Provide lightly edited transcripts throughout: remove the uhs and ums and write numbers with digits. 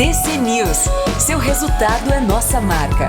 TC News. Seu resultado é nossa marca.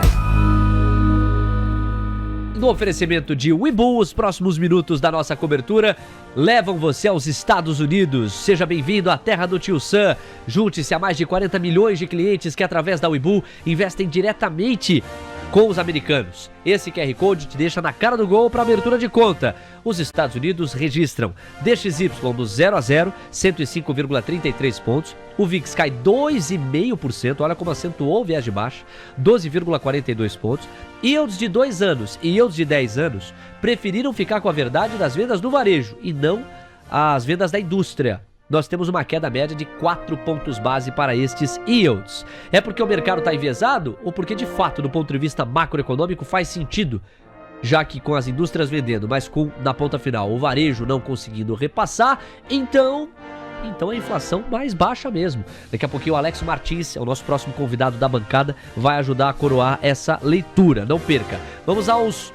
No oferecimento de Webull, os próximos minutos da nossa cobertura levam você aos Estados Unidos. Seja bem-vindo à terra do Tio Sam. Junte-se a mais de 40 milhões de clientes que, através da Webull, investem diretamente com os americanos. Esse QR Code te deixa na cara do gol para abertura de conta. Os Estados Unidos registram DXY do 0 a 0, 105,33 pontos. O VIX cai 2,5%, olha como acentuou o viés de baixa, 12,42 pontos. Yields de 2 anos e yields de 10 anos preferiram ficar com a verdade das vendas do varejo e não as vendas da indústria. Nós temos uma queda média de 4 pontos base para estes yields. É porque o mercado está enviesado ou porque, de fato, do ponto de vista macroeconômico, faz sentido? Já que com as indústrias vendendo, mas com, na ponta final, o varejo não conseguindo repassar, então a inflação mais baixa mesmo. Daqui a pouquinho o Alex Martins, é o nosso próximo convidado da bancada, vai ajudar a coroar essa leitura. Não perca. Vamos aos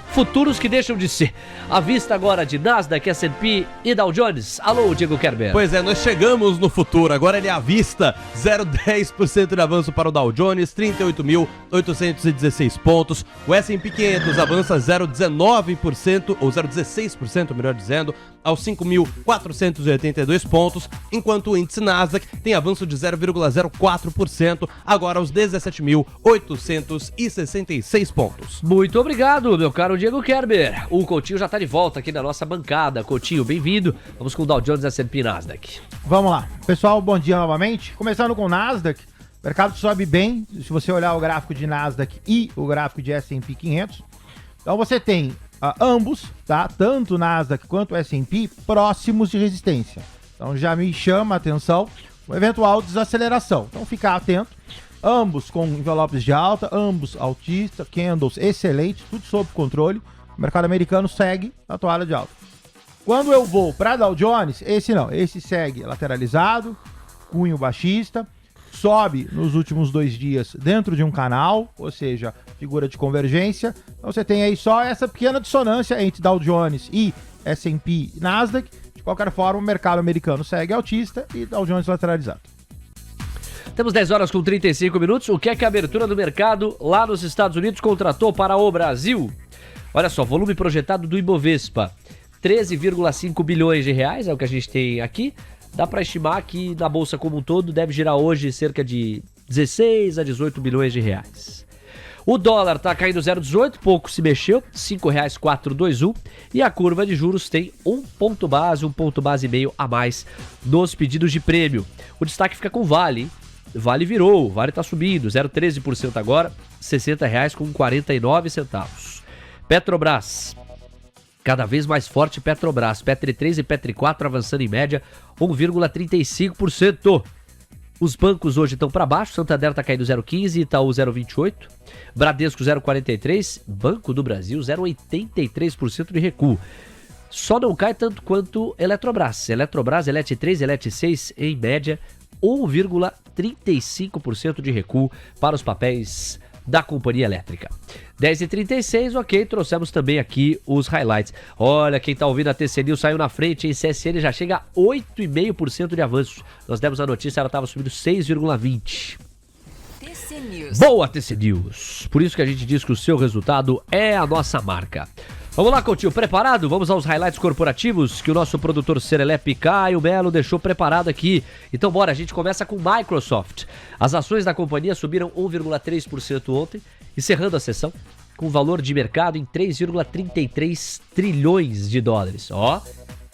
futuros que deixam de ser. À vista agora de Nasdaq, S&P e Dow Jones. Alô, Diego Kerber. Pois é, nós chegamos no futuro. Agora ele é à vista. 0,10% de avanço para o Dow Jones, 38.816 pontos. O S&P 500 avança 0,19%, ou 0,16%, melhor dizendo, aos 5.482 pontos, enquanto o índice Nasdaq tem avanço de 0,04%, agora aos 17.866 pontos. Muito obrigado, meu caro Diego Kerber. O Coutinho já está de volta aqui na nossa bancada. Coutinho, bem-vindo. Vamos com o Dow Jones, S&P e Nasdaq. Vamos lá. Pessoal, bom dia novamente. Começando com o Nasdaq, o mercado sobe bem, se você olhar o gráfico de Nasdaq e o gráfico de S&P 500. Então você tem ambos, tá? Tanto o Nasdaq quanto o S&P próximos de resistência. Então já me chama a atenção uma eventual desaceleração. Então ficar atento. Ambos com envelopes de alta, ambos altistas, candles excelentes, tudo sob controle. O mercado americano segue a toalha de alta. Quando eu vou para Dow Jones, esse não, esse segue lateralizado, cunho baixista, sobe nos últimos 2 dias dentro de um canal, ou seja, figura de convergência. Então você tem aí só essa pequena dissonância entre Dow Jones e S&P e Nasdaq. De qualquer forma, o mercado americano segue altista e Dow Jones lateralizado. Temos 10 horas com 35 minutos. O que é que a abertura do mercado lá nos Estados Unidos contratou para o Brasil? Olha só, volume projetado do Ibovespa, 13,5 bilhões de reais, é o que a gente tem aqui. Dá para estimar que na bolsa como um todo deve girar hoje cerca de 16 a 18 bilhões de reais. O dólar está caindo 0,18, pouco se mexeu, R$ 5,421. E a curva de juros tem um ponto base e meio a mais nos pedidos de prêmio. O destaque fica com o Vale, hein? Vale virou, o Vale está subindo, 0,13% agora, R$ 60,49. Petrobras, cada vez mais forte Petrobras, Petri 3 e Petri 4 avançando em média 1,35%. Os bancos hoje estão para baixo, Santander está caindo 0,15, Itaú 0,28, Bradesco 0,43, Banco do Brasil 0,83% de recuo. Só não cai tanto quanto Eletrobras, Elet 3, Elet 6 em média 1,35% de recuo para os papéis da companhia elétrica. 10h36, ok, trouxemos também aqui os highlights. Olha, quem tá ouvindo a TC News saiu na frente, hein? CSN já chega a 8,5% de avanço. Nós demos a notícia, ela estava subindo 6,20%. TC News. Boa, TC News! Por isso que a gente diz que o seu resultado é a nossa marca. Vamos lá, Coutinho, preparado? Vamos aos highlights corporativos que o nosso produtor Serelepe Caio Melo deixou preparado aqui. Então bora, a gente começa com Microsoft. As ações da companhia subiram 1,3% ontem, encerrando a sessão com valor de mercado em 3,33 trilhões de dólares. Ó,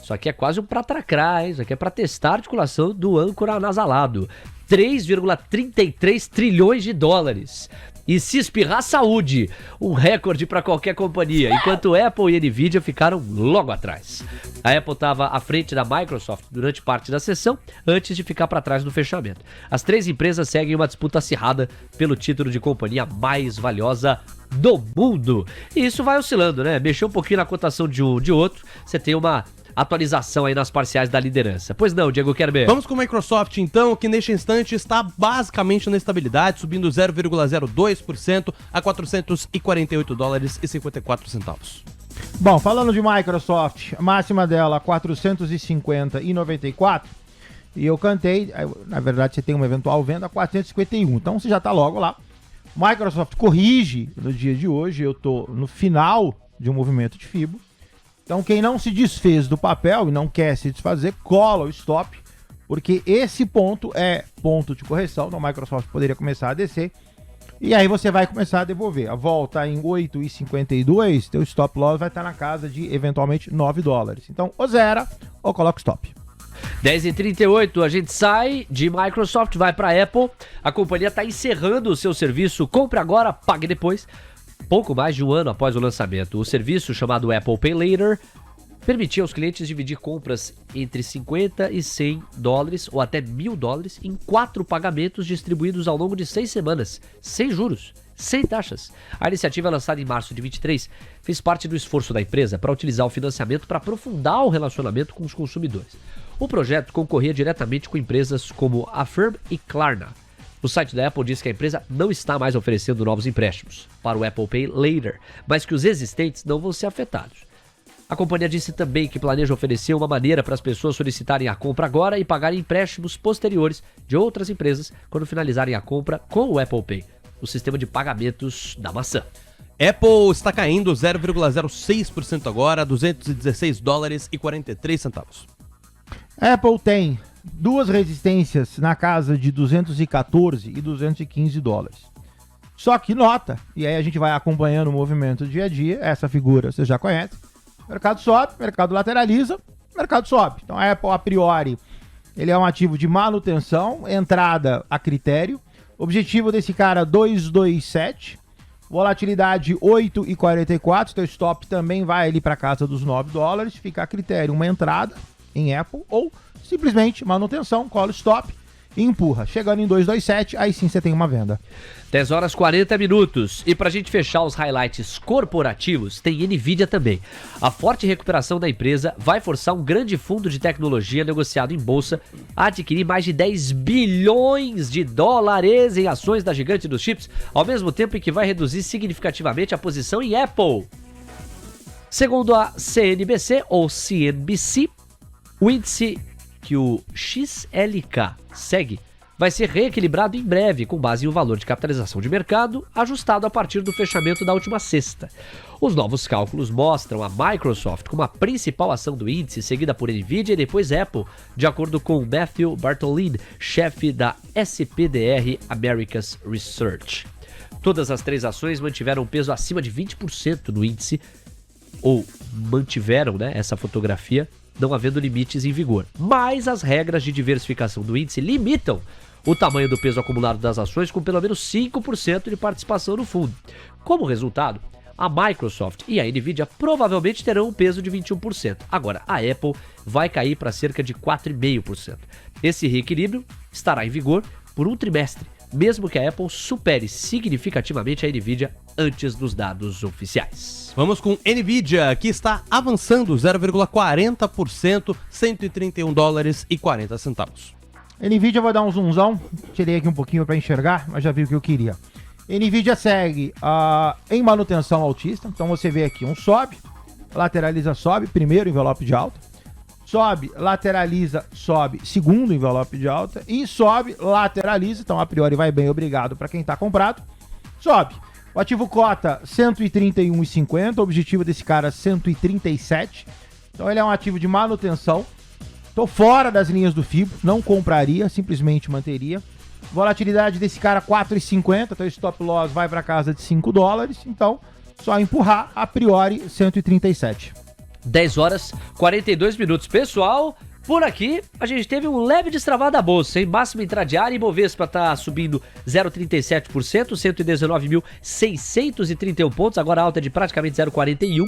isso aqui é quase um pratracrá, hein? Isso aqui é para testar a articulação do âncora anasalado. 3,33 trilhões de dólares. E se espirrar, saúde, um recorde para qualquer companhia, enquanto Apple e Nvidia ficaram logo atrás. A Apple estava à frente da Microsoft durante parte da sessão, antes de ficar para trás no fechamento. As 3 empresas seguem uma disputa acirrada pelo título de companhia mais valiosa do mundo. E isso vai oscilando, né? Mexeu um pouquinho na cotação de um de outro, você tem uma atualização aí nas parciais da liderança. Pois não, Diego Kerber? Vamos com o Microsoft então, que neste instante está basicamente na estabilidade, subindo 0,02% a 448 dólares e 54 centavos. Bom, falando de Microsoft, a máxima dela 450,94 e eu cantei, na verdade você tem uma eventual venda a 451, então você já tá logo lá. Microsoft corrige no dia de hoje, eu tô no final de um movimento de FIBO. Então quem não se desfez do papel e não quer se desfazer, cola o stop, porque esse ponto é ponto de correção, então a Microsoft poderia começar a descer, e aí você vai começar a devolver. A volta em 8,52, teu stop loss vai estar na casa de eventualmente $9. Então ou zera ou coloca stop. 10h38, a gente sai de Microsoft, vai para Apple. A companhia está encerrando o seu serviço Compre Agora, Pague Depois. Pouco mais de um ano após o lançamento, o serviço chamado Apple Pay Later permitia aos clientes dividir compras entre $50 e $100 ou até $1.000 em 4 pagamentos distribuídos ao longo de 6 semanas, sem juros, sem taxas. A iniciativa, lançada em março de 23, fez parte do esforço da empresa para utilizar o financiamento para aprofundar o relacionamento com os consumidores. O projeto concorria diretamente com empresas como Affirm e Klarna. O site da Apple diz que a empresa não está mais oferecendo novos empréstimos para o Apple Pay Later, mas que os existentes não vão ser afetados. A companhia disse também que planeja oferecer uma maneira para as pessoas solicitarem a compra agora e pagarem empréstimos posteriores de outras empresas quando finalizarem a compra com o Apple Pay, o sistema de pagamentos da maçã. Apple está caindo 0,06% agora, $216,43. Apple tem duas resistências na casa de 214 e $215. Só que nota, e aí a gente vai acompanhando o movimento dia a dia, essa figura você já conhece, mercado sobe, mercado lateraliza, mercado sobe. Então a Apple, a priori, ele é um ativo de manutenção, entrada a critério, objetivo desse cara 227, volatilidade 8,44, teu stop também vai ali para casa dos $9, fica a critério uma entrada em Apple ou simplesmente manutenção, cola stop e empurra. Chegando em 227, aí sim você tem uma venda. 10h40. E pra gente fechar os highlights corporativos, tem Nvidia também. A forte recuperação da empresa vai forçar um grande fundo de tecnologia negociado em bolsa a adquirir mais de $10 bilhões em ações da gigante dos chips, ao mesmo tempo em que vai reduzir significativamente a posição em Apple. Segundo a CNBC ou CNBC, o índice que o XLK segue vai ser reequilibrado em breve, com base em um valor de capitalização de mercado ajustado a partir do fechamento da última sexta. Os novos cálculos mostram a Microsoft como a principal ação do índice, seguida por Nvidia e depois Apple, de acordo com Matthew Bartolin, chefe da SPDR Americas Research. Todas as 3 ações mantiveram um peso acima de 20% no índice, ou mantiveram, essa fotografia, não havendo limites em vigor. Mas as regras de diversificação do índice limitam o tamanho do peso acumulado das ações com pelo menos 5% de participação no fundo. Como resultado, a Microsoft e a Nvidia provavelmente terão um peso de 21%. Agora, a Apple vai cair para cerca de 4,5%. Esse reequilíbrio estará em vigor por um trimestre, mesmo que a Apple supere significativamente a Nvidia antes dos dados oficiais. Vamos com Nvidia, que está avançando 0,40%, $131,40. Nvidia vai dar um zoomzão, tirei aqui um pouquinho para enxergar, mas já vi o que eu queria. Nvidia segue em manutenção altista, então você vê aqui um sobe, lateraliza, sobe, primeiro envelope de alta, sobe, lateraliza, sobe, segundo envelope de alta e sobe, lateraliza, então a priori vai bem, obrigado para quem está comprado, sobe. O ativo cota 131,50, o objetivo desse cara 137, então ele é um ativo de manutenção. Tô fora das linhas do FIBO, não compraria, simplesmente manteria. Volatilidade desse cara 4,50, então stop loss vai para casa de $5, então só empurrar, a priori 137. 10h42. Pessoal, por aqui a gente teve um leve destravado da bolsa, hein? Máxima intradiária, Ibovespa tá subindo 0,37%, 119.631 pontos, agora alta de praticamente 0,41%.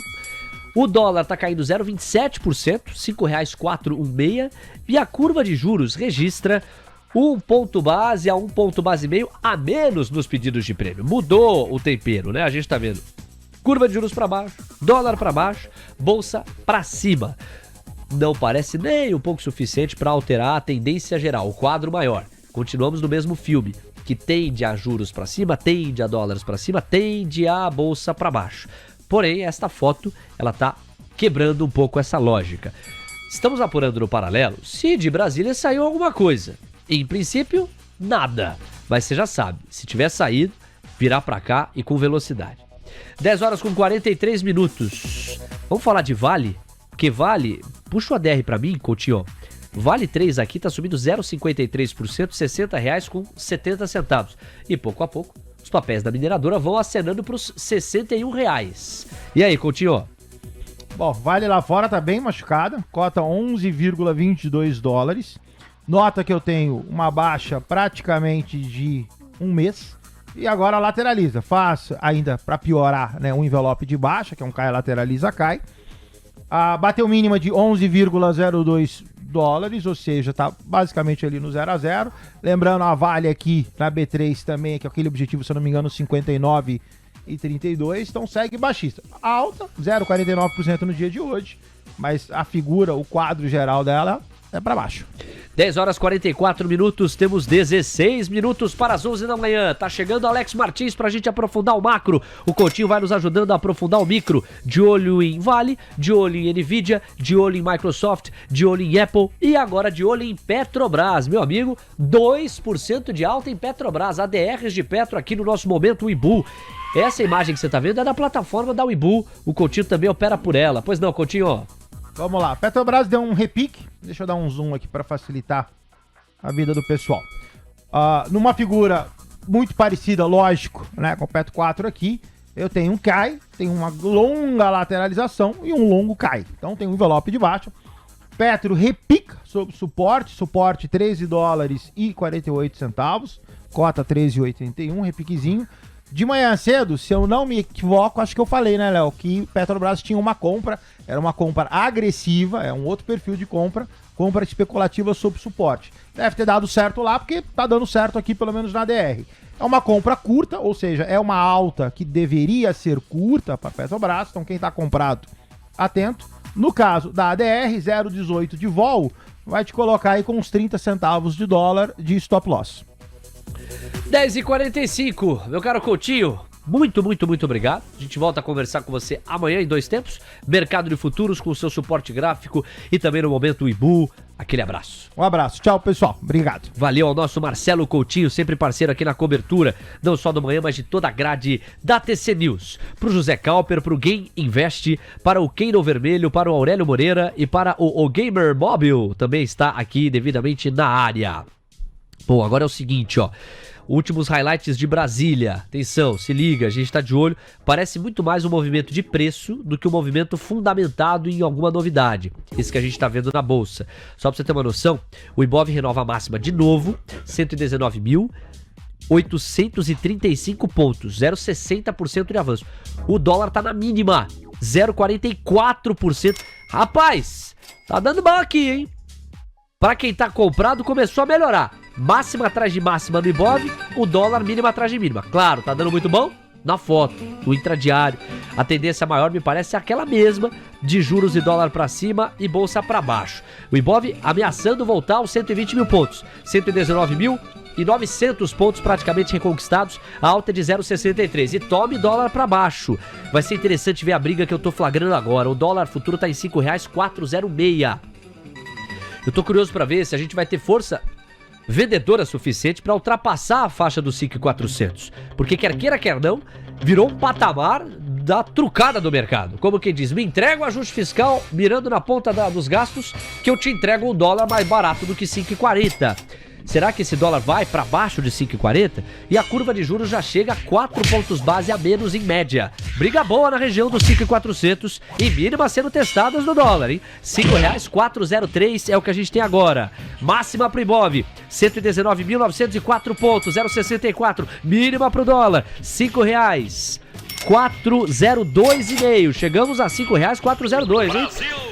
O dólar tá caindo 0,27%, R$ 5,416, e a curva de juros registra 1 ponto base a 1 ponto base e meio a menos nos pedidos de prêmio. Mudou o tempero, né? A gente tá vendo curva de juros para baixo, dólar para baixo, bolsa para cima. Não parece nem um pouco suficiente para alterar a tendência geral, o quadro maior. Continuamos no mesmo filme, que tende a juros para cima, tende a dólares para cima, tende a bolsa para baixo. Porém, esta foto, ela tá quebrando um pouco essa lógica. Estamos apurando no paralelo se de Brasília saiu alguma coisa. Em princípio, nada. Mas você já sabe, se tiver saído, virar pra cá e com velocidade. 10 horas com 43 minutos. Vamos falar de Vale? Porque Vale, puxa o ADR pra mim, Coutinho. Vale 3 aqui tá subindo 0,53%, R$60,70. E pouco a pouco, os papéis da mineradora vão acenando pros R$61. E aí, Coutinho? Bom, Vale lá fora tá bem machucada, cota 11,22 dólares. Nota que eu tenho uma baixa praticamente de um mês. E agora lateraliza. Faz ainda para piorar, né, um envelope de baixa, que é um cai lateraliza cai. Bateu mínima de 11,02 dólares, ou seja, tá basicamente ali no 0 a 0. Lembrando a Vale aqui na B3 também, que é aquele objetivo, se eu não me engano, 59,32. Então segue baixista. Alta, 0,49% no dia de hoje, mas a figura, o quadro geral dela é para baixo. 10 horas 44 minutos, temos 16 minutos para as 11 da manhã. Tá chegando Alex Martins pra gente aprofundar o macro. O Coutinho vai nos ajudando a aprofundar o micro. De olho em Vale, de olho em Nvidia, de olho em Microsoft, de olho em Apple e agora de olho em Petrobras. Meu amigo, 2% de alta em Petrobras. ADRs de Petro aqui no nosso momento Webull. Essa imagem que você tá vendo é da plataforma da Webull. O Coutinho também opera por ela. Pois não, Coutinho? Vamos lá, Petrobras deu um repique, deixa eu dar um zoom aqui para facilitar a vida do pessoal. Numa figura muito parecida, lógico, né, com o Petro 4 aqui, eu tenho um cai, tenho uma longa lateralização e um longo cai. Então tem um envelope de baixa. Petro repica sobre suporte 13 dólares e 48 centavos, cota 13,81, repiquezinho. De manhã cedo, se eu não me equivoco, acho que eu falei, né, Léo, que Petrobras tinha uma compra, era uma compra agressiva, é um outro perfil de compra especulativa sob suporte. Deve ter dado certo lá, porque tá dando certo aqui, pelo menos na DR. É uma compra curta, ou seja, é uma alta que deveria ser curta para Petrobras, então quem tá comprado, atento. No caso da ADR, 0,18 de vol, vai te colocar aí com uns 30 centavos de dólar de stop loss. 10h45, meu caro Coutinho, muito obrigado. A gente volta a conversar com você amanhã em 2 tempos. Mercado de futuros com o seu suporte gráfico e também no momento Webull. Aquele abraço. Um abraço, tchau pessoal, obrigado. Valeu ao nosso Marcelo Coutinho, sempre parceiro aqui na cobertura, não só do manhã, mas de toda a grade da TC News. Pro José Calper, pro Game Invest, para o Keino Vermelho, para o Aurélio Moreira e para o Gamer Móvel, também está aqui devidamente na área. Bom, agora é o seguinte, ó. Últimos highlights de Brasília. Atenção, se liga, a gente tá de olho. Parece muito mais um movimento de preço do que um movimento fundamentado em alguma novidade. Esse que a gente tá vendo na Bolsa. Só pra você ter uma noção, o Ibov renova a máxima de novo, 119.835 pontos, 0,60% de avanço. O dólar tá na mínima, 0,44%. Rapaz, tá dando bom aqui, hein? Pra quem tá comprado, começou a melhorar. Máxima atrás de máxima no Ibov, o dólar mínima atrás de mínima. Claro, tá dando muito bom? Na foto, no intradiário. A tendência maior me parece aquela mesma, de juros e dólar pra cima e bolsa pra baixo. O Ibov ameaçando voltar aos 120 mil pontos. 119.900 pontos praticamente reconquistados, a alta é de 0,63. E tome dólar pra baixo. Vai ser interessante ver a briga que eu tô flagrando agora. O dólar futuro tá em R$5,406. Eu tô curioso pra ver se a gente vai ter força vendedora suficiente para ultrapassar a faixa dos 5.400. Porque quer queira, quer não, virou um patamar da trucada do mercado. Como quem diz, me entrega o ajuste fiscal mirando na ponta dos gastos que eu te entrego um dólar mais barato do que 5,40. Será que esse dólar vai para baixo de 5,40? E a curva de juros já chega a 4 pontos base a menos em média. Briga boa na região dos 5.400 e mínimas sendo testadas no dólar, hein? R$5,403 é o que a gente tem agora. Máxima pro Ibov, 119.904 pontos, 0,64. Mínima pro dólar, R$5,402,5. Chegamos a R$5,402, hein?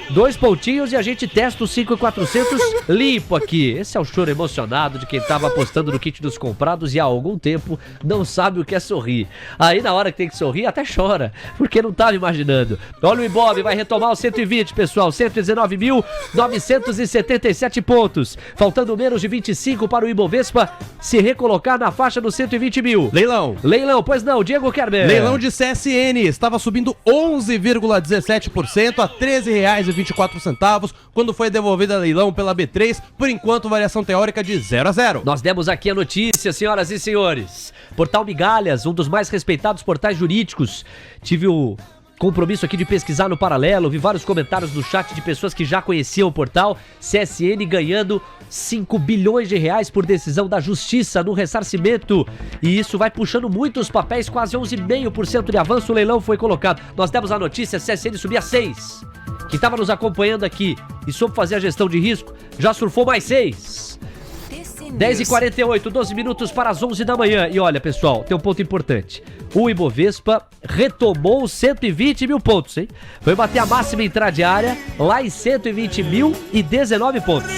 2 pontinhos e a gente testa os 5.400 limpo aqui. Esse é o choro emocionado de quem tava apostando no kit dos comprados e há algum tempo não sabe o que é sorrir. Aí na hora que tem que sorrir até chora, porque não tava imaginando. Olha o Ibov, vai retomar os 120, pessoal. 119.977 pontos. Faltando menos de 25 para o Ibovespa se recolocar na faixa dos 120 mil. Leilão, Pois não, Diego Kerber. Leilão de CSN, estava subindo 11,17% a R$13,22. R$1,24, quando foi devolvida a leilão pela B3, por enquanto variação teórica de 0-0. Nós demos aqui a notícia, senhoras e senhores. Portal Migalhas, um dos mais respeitados portais jurídicos. Tive o compromisso aqui de pesquisar no paralelo, vi vários comentários no chat de pessoas que já conheciam o portal. CSN ganhando 5 bilhões de reais por decisão da justiça no ressarcimento. E isso vai puxando muito os papéis, quase 11,5% de avanço. O leilão foi colocado. Nós demos a notícia, a CSN subia 6. Quem estava nos acompanhando aqui e soube fazer a gestão de risco, já surfou mais 6. 10h48, 12 minutos para as 11 da manhã. E olha, pessoal, tem um ponto importante. O Ibovespa retomou os 120 mil pontos, hein? Foi bater a máxima intradiária lá em 120.019 pontos.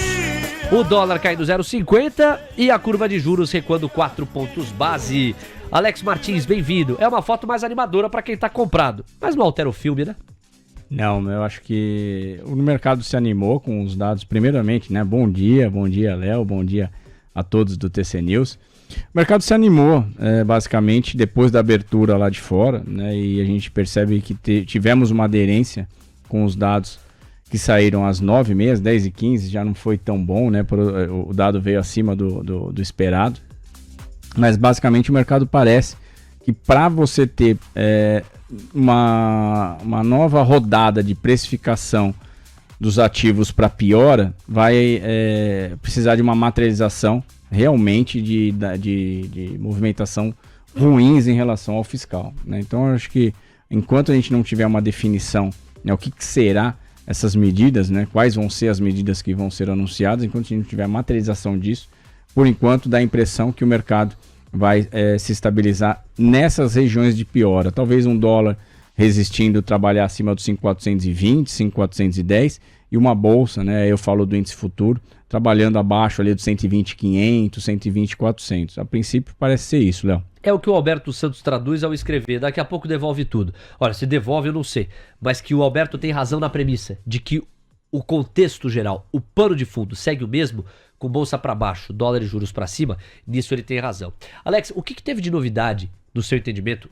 O dólar caindo 0,50 e a curva de juros recuando 4 pontos base. Alex Martins, bem-vindo. É uma foto mais animadora para quem tá comprado, mas não altera o filme, né? Não, eu acho que o mercado se animou com os dados, primeiramente, né? Bom dia, Léo, bom dia a todos do TC News. O mercado se animou, basicamente, depois da abertura lá de fora, né? E a gente percebe que tivemos uma aderência com os dados que saíram às 9h30, 10h15, já não foi tão bom, né? O dado veio acima do esperado. Mas, basicamente, o mercado parece que para você ter uma nova rodada de precificação dos ativos para piora, vai precisar de uma materialização realmente de movimentação ruins em relação ao fiscal, né? Então, eu acho que enquanto a gente não tiver uma definição, né, o que será essas medidas, né, quais vão ser as medidas que vão ser anunciadas, enquanto a gente não tiver a materialização disso, por enquanto dá a impressão que o mercado vai se estabilizar nessas regiões de piora. Talvez um dólar resistindo trabalhar acima dos 5.420, 5.410 e uma bolsa, né, eu falo do índice futuro, trabalhando abaixo ali dos 120.500, 120.400. A princípio parece ser isso, Léo. É o que o Alberto Santos traduz ao escrever, daqui a pouco devolve tudo. Olha, se devolve eu não sei, mas que o Alberto tem razão na premissa de que o contexto geral, o pano de fundo segue o mesmo, com bolsa para baixo, dólar e juros para cima, nisso ele tem razão. Alex, o que teve de novidade, no seu entendimento,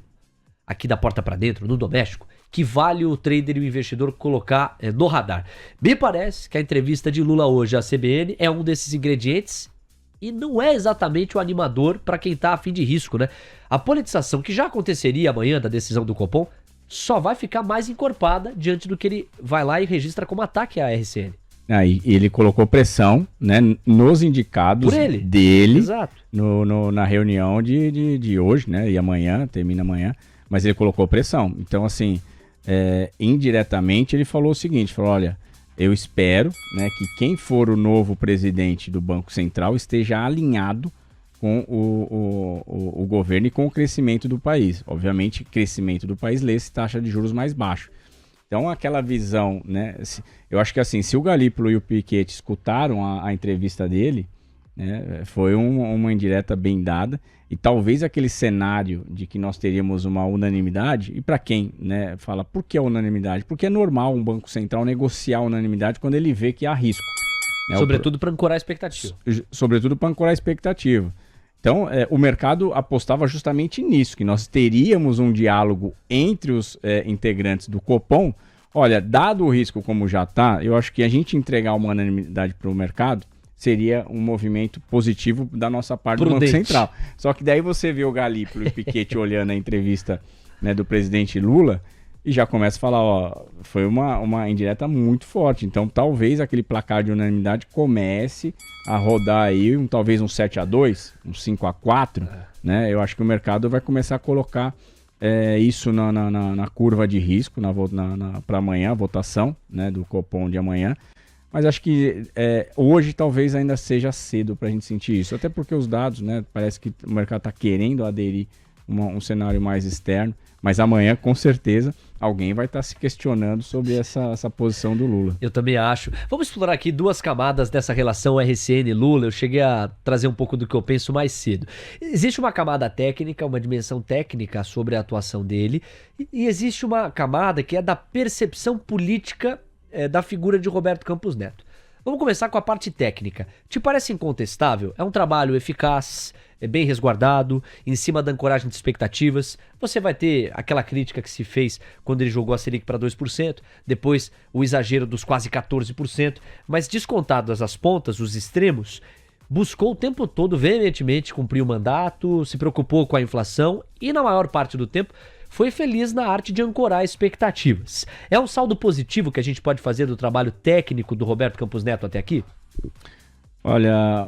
aqui da porta para dentro, no doméstico, que vale o trader e o investidor colocar no radar? Me parece que a entrevista de Lula hoje à CBN é um desses ingredientes e não é exatamente o animador para quem está a fim de risco, né? A politização que já aconteceria amanhã da decisão do Copom só vai ficar mais encorpada diante do que ele vai lá e registra como ataque à RCN. Aí ele colocou pressão, né, nos indicados dele. Exato. Na reunião de hoje, né, e amanhã, termina amanhã, mas ele colocou pressão. Então, assim, indiretamente ele falou o seguinte, falou, olha, eu espero, né, que quem for o novo presidente do Banco Central esteja alinhado com o governo e com o crescimento do país. Obviamente, crescimento do país lê-se taxa de juros mais baixa. Então, aquela visão, né? Eu acho que assim, se o Galípolo e o Piketty escutaram a entrevista dele, né, foi uma indireta bem dada. E talvez aquele cenário de que nós teríamos uma unanimidade, e para quem, né, fala por que a unanimidade? Porque é normal um Banco Central negociar a unanimidade quando ele vê que há risco. Né? Sobretudo para ancorar a expectativa. Sobretudo para ancorar a expectativa. Então, o mercado apostava justamente nisso, que nós teríamos um diálogo entre os integrantes do Copom. Olha, dado o risco como já está, eu acho que a gente entregar uma unanimidade para o mercado seria um movimento positivo da nossa parte do Banco Central. Só que daí você vê o Galípolo e o Piketty olhando a entrevista, né, do presidente Lula e já começa a falar, ó, foi uma indireta muito forte. Então, talvez aquele placar de unanimidade comece a rodar aí, talvez um 7-2, um 5-4, né? Eu acho que o mercado vai começar a colocar isso na curva de risco para amanhã, a votação, né, do Copom de amanhã. Mas acho que hoje talvez ainda seja cedo para a gente sentir isso. Até porque os dados, né, parece que o mercado está querendo aderir um cenário mais externo. Mas amanhã, com certeza, alguém vai estar se questionando sobre essa posição do Lula. Eu também acho. Vamos explorar aqui duas camadas dessa relação RCN-Lula. Eu cheguei a trazer um pouco do que eu penso mais cedo. Existe uma camada técnica, uma dimensão técnica sobre a atuação dele. E existe uma camada que é da percepção política da figura de Roberto Campos Neto. Vamos começar com a parte técnica. Te parece incontestável? É um trabalho eficaz, bem resguardado, em cima da ancoragem de expectativas. Você vai ter aquela crítica que se fez quando ele jogou a Selic para 2%, depois o exagero dos quase 14%, mas descontadas as pontas, os extremos, buscou o tempo todo veementemente cumprir o mandato, se preocupou com a inflação e, na maior parte do tempo, foi feliz na arte de ancorar expectativas. É um saldo positivo que a gente pode fazer do trabalho técnico do Roberto Campos Neto até aqui? Olha,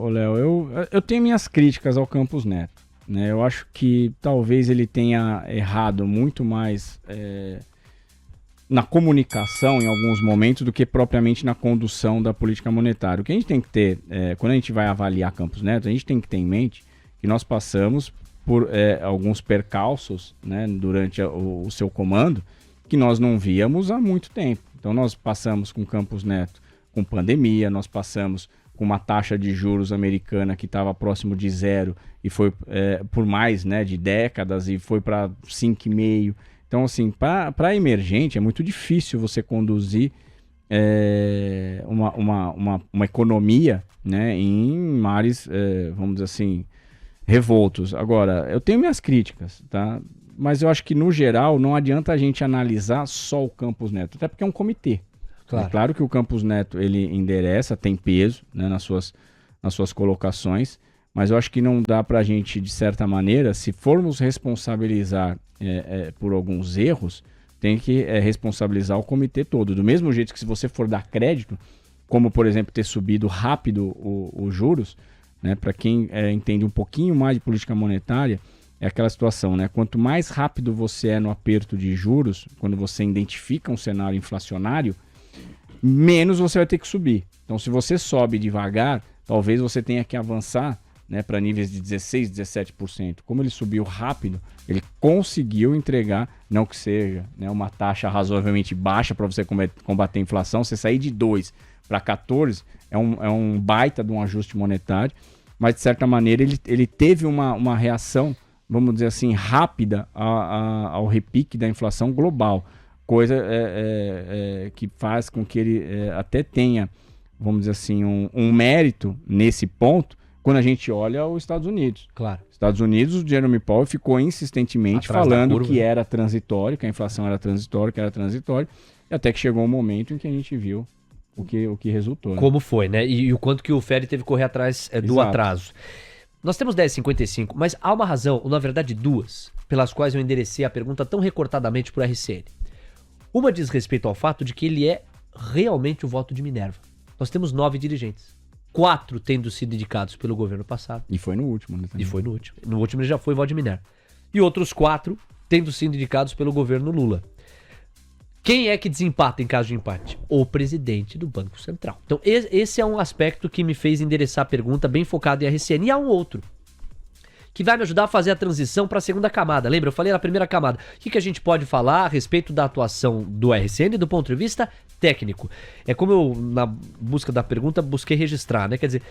Léo, eu tenho minhas críticas ao Campos Neto, né? Eu acho que talvez ele tenha errado muito mais na comunicação em alguns momentos do que propriamente na condução da política monetária. O que a gente tem que ter, quando a gente vai avaliar Campos Neto, a gente tem que ter em mente que nós passamos por alguns percalços, né, durante o seu comando que nós não víamos há muito tempo. Então nós passamos com Campos Neto com pandemia, nós passamos com uma taxa de juros americana que estava próximo de zero e foi por mais, né, de décadas e foi para 5,5. Então, assim, para emergente é muito difícil você conduzir uma economia, né, em mares, vamos dizer assim, revoltos. Agora, eu tenho minhas críticas, tá? Mas eu acho que, no geral, não adianta a gente analisar só o Campos Neto, até porque é um comitê. Claro. É claro que o Campos Neto, ele endereça, tem peso, né, nas suas colocações, mas eu acho que não dá para a gente, de certa maneira, se formos responsabilizar por alguns erros, tem que responsabilizar o comitê todo. Do mesmo jeito que se você for dar crédito, como, por exemplo, ter subido rápido os juros, né, para quem entende um pouquinho mais de política monetária, é aquela situação, né? Quanto mais rápido você é no aperto de juros, quando você identifica um cenário inflacionário, menos você vai ter que subir. Então, se você sobe devagar, talvez você tenha que avançar, né, para níveis de 16%, 17%. Como ele subiu rápido, ele conseguiu entregar, não que seja, né, uma taxa razoavelmente baixa para você combater a inflação. Você sair de 2 para 14 é um baita de um ajuste monetário, mas de certa maneira ele teve uma reação, vamos dizer assim, rápida ao repique da inflação global. Coisa que faz com que ele até tenha, vamos dizer assim, um mérito nesse ponto quando a gente olha os Estados Unidos. Claro. Estados Unidos, o Jerome Powell ficou insistentemente falando que era transitório, que a inflação era transitória, e até que chegou um momento em que a gente viu o que resultou. Né? Como foi, né? E o quanto que o Fed teve que correr atrás do atraso. Nós temos 10,55, mas há uma razão, ou na verdade duas, pelas quais eu enderecei a pergunta tão recortadamente para o RCN. Uma diz respeito ao fato de que ele é realmente o voto de Minerva. Nós temos 9 dirigentes. 4 tendo sido indicados pelo governo passado. E foi no último, né? E foi no último. No último ele já foi voto de Minerva. E outros 4 tendo sido indicados pelo governo Lula. Quem é que desempata em caso de empate? O presidente do Banco Central. Então esse é um aspecto que me fez endereçar a pergunta bem focado em RCN. E há um outro que vai me ajudar a fazer a transição para a segunda camada. Lembra? Eu falei na primeira camada. O que a gente pode falar a respeito da atuação do RCN do ponto de vista técnico? É como eu, na busca da pergunta, busquei registrar, né? Quer dizer,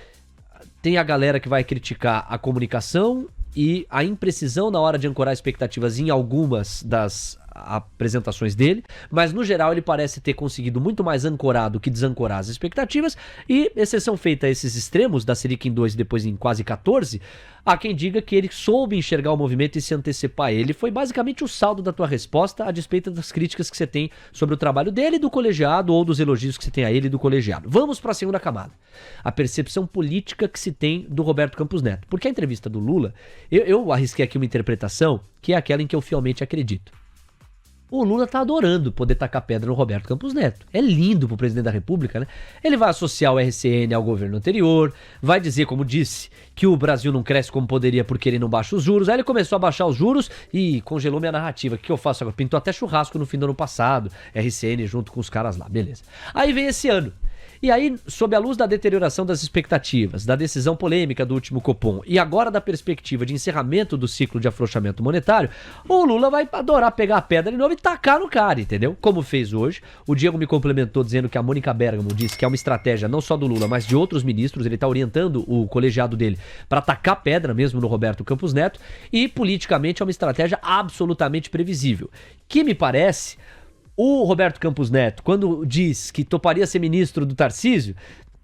tem a galera que vai criticar a comunicação e a imprecisão na hora de ancorar expectativas em algumas das apresentações dele, mas no geral ele parece ter conseguido muito mais ancorar do que desancorar as expectativas, e exceção feita a esses extremos da Selic em 2 e depois em quase 14, há quem diga que ele soube enxergar o movimento e se antecipar a ele. Foi basicamente o saldo da tua resposta a despeito das críticas que você tem sobre o trabalho dele e do colegiado, ou dos elogios que você tem a ele e do colegiado. Vamos para a segunda camada, a percepção política que se tem do Roberto Campos Neto, porque a entrevista do Lula, eu arrisquei aqui uma interpretação que é aquela em que eu fielmente acredito. O Lula tá adorando poder tacar pedra no Roberto Campos Neto. É lindo pro presidente da República, né? Ele vai associar o RCN ao governo anterior, vai dizer, como disse, que o Brasil não cresce como poderia porque ele não baixa os juros. Aí ele começou a baixar os juros e congelou minha narrativa. O que eu faço agora? Pintou até churrasco no fim do ano passado, RCN junto com os caras lá, beleza. Aí vem esse ano. E aí, sob a luz da deterioração das expectativas, da decisão polêmica do último Copom e agora da perspectiva de encerramento do ciclo de afrouxamento monetário, o Lula vai adorar pegar a pedra de novo e tacar no cara, entendeu? Como fez hoje. O Diego me complementou dizendo que a Mônica Bergamo disse que é uma estratégia não só do Lula, mas de outros ministros. Ele está orientando o colegiado dele para tacar pedra mesmo no Roberto Campos Neto, e politicamente é uma estratégia absolutamente previsível. Que me parece... O Roberto Campos Neto, quando diz que toparia ser ministro do Tarcísio,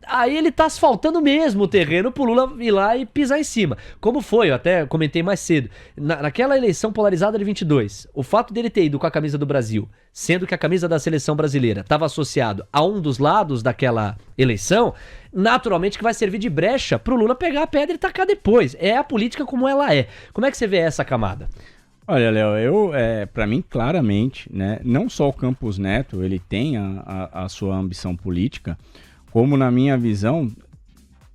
Aí ele tá asfaltando mesmo o terreno pro Lula ir lá e pisar em cima. Como foi, eu até comentei mais cedo. Naquela eleição polarizada de 22, o fato dele ter ido com a camisa do Brasil, sendo que a camisa da seleção brasileira estava associado a um dos lados daquela eleição, naturalmente que vai servir de brecha pro Lula pegar a pedra e tacar depois. É a política como ela é. Como é que você vê essa camada? Olha, Léo, para mim, claramente, né, não só o Campos Neto, ele tem a sua ambição política, como na minha visão,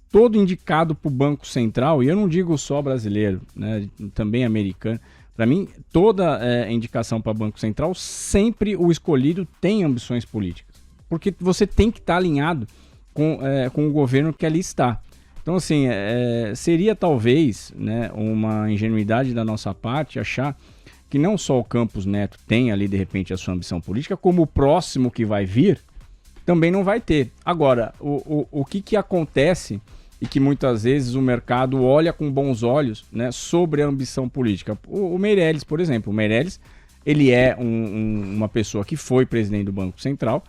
todo indicado para o Banco Central, e eu não digo só brasileiro, né, também americano, para mim, toda indicação para o Banco Central, sempre o escolhido tem ambições políticas, porque você tem que estar alinhado com o governo que ali está. Então, assim, seria talvez, né, uma ingenuidade da nossa parte achar que não só o Campos Neto tem ali, de repente, a sua ambição política, como o próximo que vai vir também não vai ter. Agora, o que acontece e que muitas vezes o mercado olha com bons olhos, né, sobre a ambição política. O Meirelles, por exemplo. O Meirelles, ele é uma pessoa que foi presidente do Banco Central.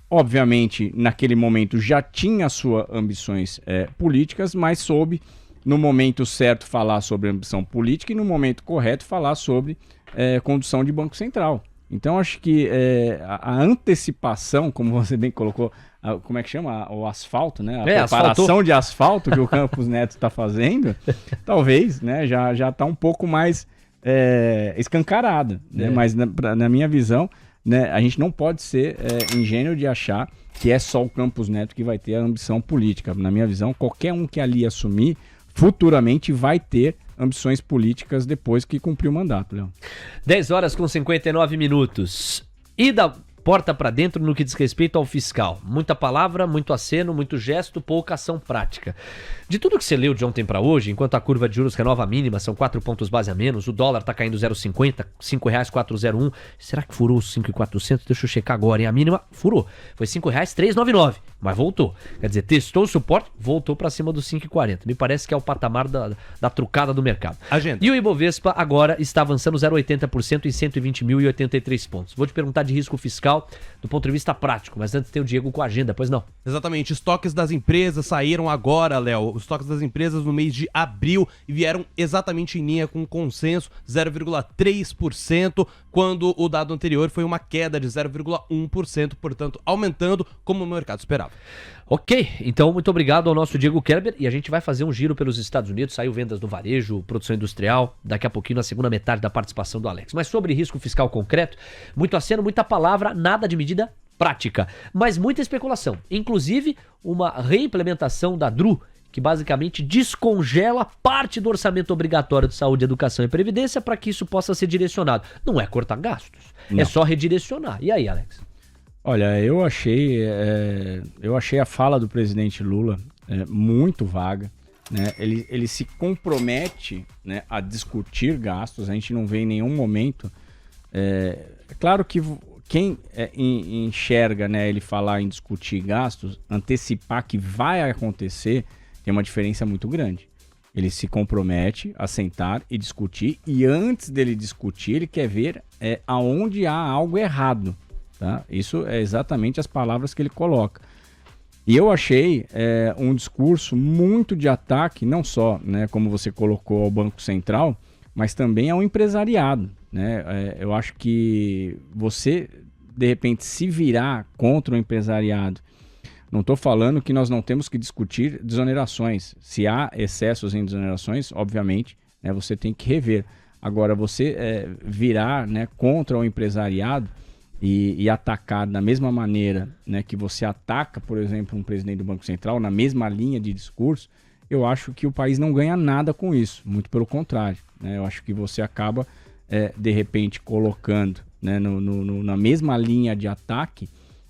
Obviamente, naquele momento já tinha suas ambições políticas, mas soube, no momento certo, falar sobre ambição política e no momento correto falar sobre condução de Banco Central. Então, acho que a antecipação, como você bem colocou, como é que chama? O asfalto, né? A preparação asfaltou. de asfalto que o Campos Neto está fazendo, talvez, né, já está um pouco mais escancarada. Né? Mas, na minha visão, né, a gente não pode ser ingênuo de achar que é só o Campos Neto que vai ter a ambição política. Na minha visão, qualquer um que ali assumir, futuramente vai ter ambições políticas depois que cumprir o mandato, Léo. 10 horas com 59 minutos. E da porta para dentro no que diz respeito ao fiscal. Muita palavra, muito aceno, muito gesto, pouca ação prática. De tudo que você leu de ontem para hoje, enquanto a curva de juros renova a mínima, são 4 pontos base a menos, o dólar tá caindo 0,50, R$ 5,401. Será que furou os 5,400? Deixa eu checar agora, hein? A mínima furou. Foi R$ 5,399, mas voltou. Quer dizer, testou o suporte, voltou para cima dos 5,40. Me parece que é o patamar da trucada do mercado. Agenda. E o Ibovespa agora está avançando 0,80% em 120.083 pontos. Vou te perguntar de risco fiscal do ponto de vista prático, mas antes tem o Diego com a agenda, pois não? Exatamente, estoques das empresas saíram agora, Léo. Os estoques das empresas no mês de abril e vieram exatamente em linha com o consenso, 0,3%, quando o dado anterior foi uma queda de 0,1%, portanto, aumentando como o mercado esperava. Ok, então muito obrigado ao nosso Diego Kerber e a gente vai fazer um giro pelos Estados Unidos, saiu vendas do varejo, produção industrial, daqui a pouquinho na segunda metade da participação do Alex. Mas sobre risco fiscal concreto, muito aceno, muita palavra, nada de medida prática, mas muita especulação, inclusive uma reimplementação da DRU, que basicamente descongela parte do orçamento obrigatório de saúde, educação e previdência para que isso possa ser direcionado. Não é cortar gastos, Não. É só redirecionar. E aí, Alex? Olha, eu achei a fala do presidente Lula muito vaga. Né? Ele se compromete, né, a discutir gastos, a gente não vê em nenhum momento. É claro que quem enxerga, né, ele falar em discutir gastos, antecipar que vai acontecer, tem uma diferença muito grande. Ele se compromete a sentar e discutir, e antes dele discutir, ele quer ver aonde há algo errado. Tá? Isso é exatamente as palavras que ele coloca. E eu achei um discurso muito de ataque, não só, né, como você colocou, ao Banco Central, mas também ao empresariado. Né? Eu acho que você, de repente, se virar contra o empresariado, não estou falando que nós não temos que discutir desonerações. Se há excessos em desonerações, obviamente, né, você tem que rever. Agora, você virar, né, contra o empresariado e atacar da mesma maneira, né, que você ataca, por exemplo, um presidente do Banco Central, na mesma linha de discurso, eu acho que o país não ganha nada com isso, muito pelo contrário. Né? Eu acho que você acaba, de repente, colocando, né, na mesma linha de ataque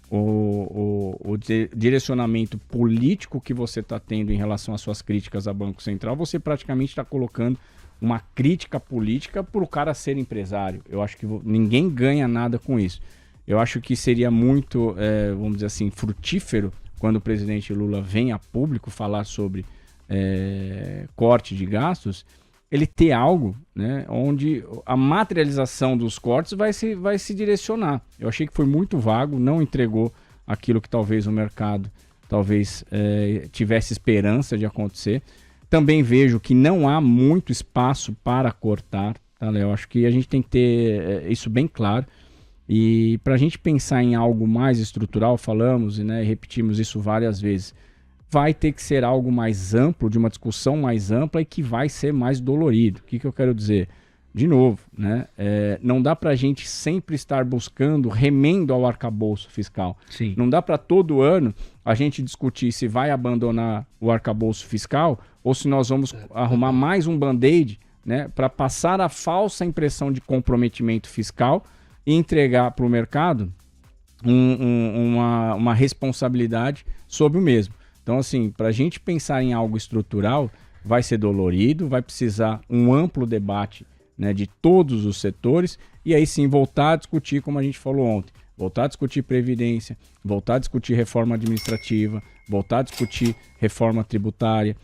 o direcionamento político que você está tendo em relação às suas críticas ao Banco Central. Você praticamente está colocando uma crítica política para o cara ser empresário. Eu acho que ninguém ganha nada com isso. Eu acho que seria muito, vamos dizer assim, frutífero quando o presidente Lula vem a público falar sobre corte de gastos, ele ter algo, né, onde a materialização dos cortes vai se direcionar. Eu achei que foi muito vago, não entregou aquilo que talvez o mercado talvez tivesse esperança de acontecer. Também vejo que não há muito espaço para cortar, tá, Léo? Acho que a gente tem que ter isso bem claro. E para a gente pensar em algo mais estrutural, falamos e repetimos isso várias vezes, vai ter que ser algo mais amplo, de uma discussão mais ampla e que vai ser mais dolorido. O que eu quero dizer? De novo, não dá para a gente sempre estar buscando remendo ao arcabouço fiscal. Sim. Não dá para todo ano a gente discutir se vai abandonar o arcabouço fiscal ou se nós vamos arrumar mais um band-aid, para passar a falsa impressão de comprometimento fiscal e entregar para o mercado uma responsabilidade sobre o mesmo. Então, assim, para a gente pensar em algo estrutural, vai ser dolorido, vai precisar um amplo debate de todos os setores, e aí sim voltar a discutir, como a gente falou ontem, voltar a discutir previdência, voltar a discutir reforma administrativa, voltar a discutir reforma tributária.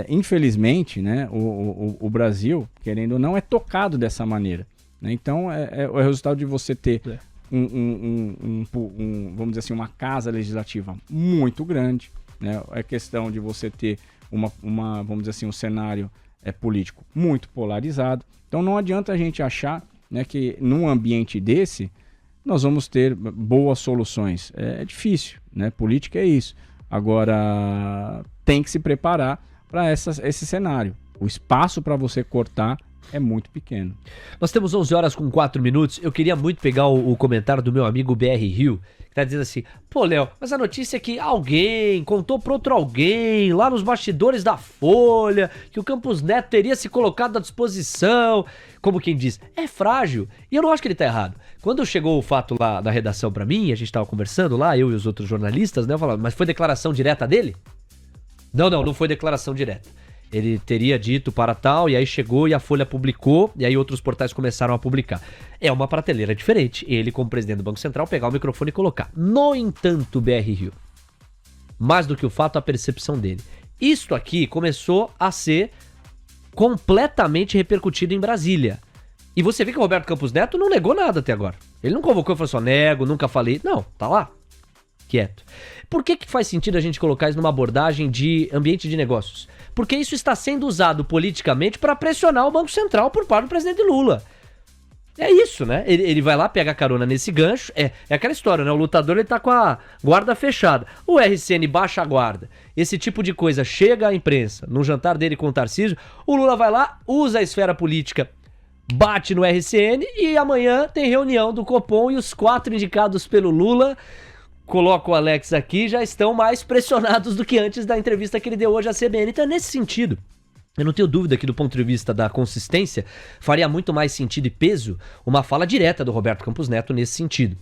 Infelizmente, o Brasil, querendo ou não, é tocado dessa maneira. Então, é o resultado de você ter vamos dizer assim, uma casa legislativa muito grande, é questão de você ter vamos dizer assim, um cenário político muito polarizado. Então não adianta a gente achar que num ambiente desse nós vamos ter boas soluções. É difícil, política é isso. Agora tem que se preparar para esse cenário. O espaço para você cortar é muito pequeno. Nós temos 11h04. Eu queria muito pegar o comentário do meu amigo BR Rio, que tá dizendo assim: pô, Léo, mas a notícia é que alguém contou para outro alguém lá nos bastidores da Folha que o Campos Neto teria se colocado à disposição. Como quem diz, é frágil. E eu não acho que ele tá errado. Quando chegou o fato lá da redação para mim, a gente tava conversando lá, eu e os outros jornalistas, eu falava, mas foi declaração direta dele? Não foi declaração direta. Ele teria dito para tal, e aí chegou e a Folha publicou, e aí outros portais começaram a publicar. É uma prateleira diferente, ele como presidente do Banco Central pegar o microfone e colocar. No entanto, BR Rio, mais do que o fato, a percepção dele. Isto aqui começou a ser completamente repercutido em Brasília. E você vê que o Roberto Campos Neto não negou nada até agora. Ele não convocou e falou assim, nego, nunca falei. Não, tá lá, quieto. Por que faz sentido a gente colocar isso numa abordagem de ambiente de negócios? Porque isso está sendo usado politicamente para pressionar o Banco Central por parte do presidente Lula. É isso, né? Ele vai lá, pega a carona nesse gancho. É aquela história, né? O lutador ele tá com a guarda fechada. O RCN baixa a guarda. Esse tipo de coisa chega à imprensa. No jantar dele com o Tarcísio, o Lula vai lá, usa a esfera política, bate no RCN e amanhã tem reunião do Copom e os 4 indicados pelo Lula, coloco o Alex aqui, já estão mais pressionados do que antes da entrevista que ele deu hoje à CBN. Então é nesse sentido. Eu não tenho dúvida que do ponto de vista da consistência, faria muito mais sentido e peso uma fala direta do Roberto Campos Neto nesse sentido.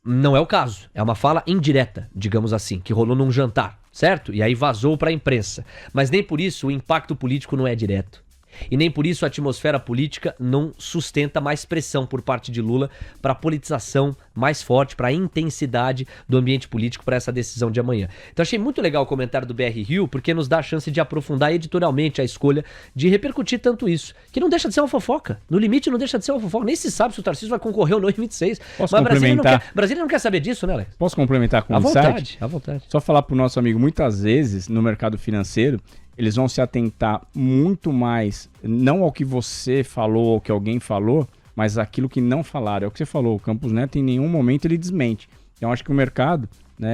Não é o caso, é uma fala indireta, digamos assim, que rolou num jantar, certo? E aí vazou para a imprensa. Mas nem por isso o impacto político não é direto. E nem por isso a atmosfera política não sustenta mais pressão por parte de Lula para a politização mais forte, para a intensidade do ambiente político para essa decisão de amanhã. Então achei muito legal o comentário do BR Rio, porque nos dá a chance de aprofundar editorialmente a escolha de repercutir tanto isso, que não deixa de ser uma fofoca. No limite não deixa de ser uma fofoca. Nem se sabe se o Tarcísio vai concorrer ou não em 26. Posso mas complementar? Brasília não quer saber disso, né, Alex? Posso complementar com um insight? À vontade. Só falar para o nosso amigo, muitas vezes no mercado financeiro, eles vão se atentar muito mais, não ao que você falou, ao que alguém falou, mas aquilo que não falaram. É o que você falou, o Campos Neto em nenhum momento ele desmente. Então acho que o mercado,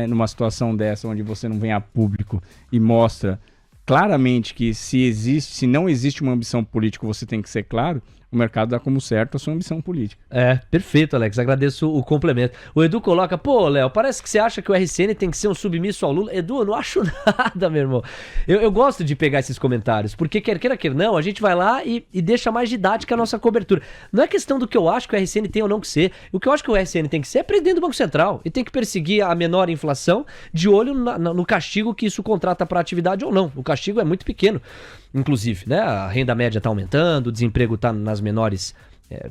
numa situação dessa, onde você não vem a público e mostra claramente que se não existe uma ambição política, você tem que ser claro, o mercado dá como certo a sua ambição política. Perfeito, Alex, agradeço o complemento. O Edu coloca, pô, Léo, parece que você acha que o RCN tem que ser um submisso ao Lula. Edu, eu não acho nada, meu irmão. Eu gosto de pegar esses comentários, porque quer queira, quer não, a gente vai lá e deixa mais didática a nossa cobertura. Não é questão do que eu acho que o RCN tem ou não que ser. O que eu acho que o RCN tem que ser é presidente do Banco Central e tem que perseguir a menor inflação de olho no castigo que isso contrata para atividade ou não. O castigo é muito pequeno, inclusive, né? A renda média está aumentando, o desemprego está nas menores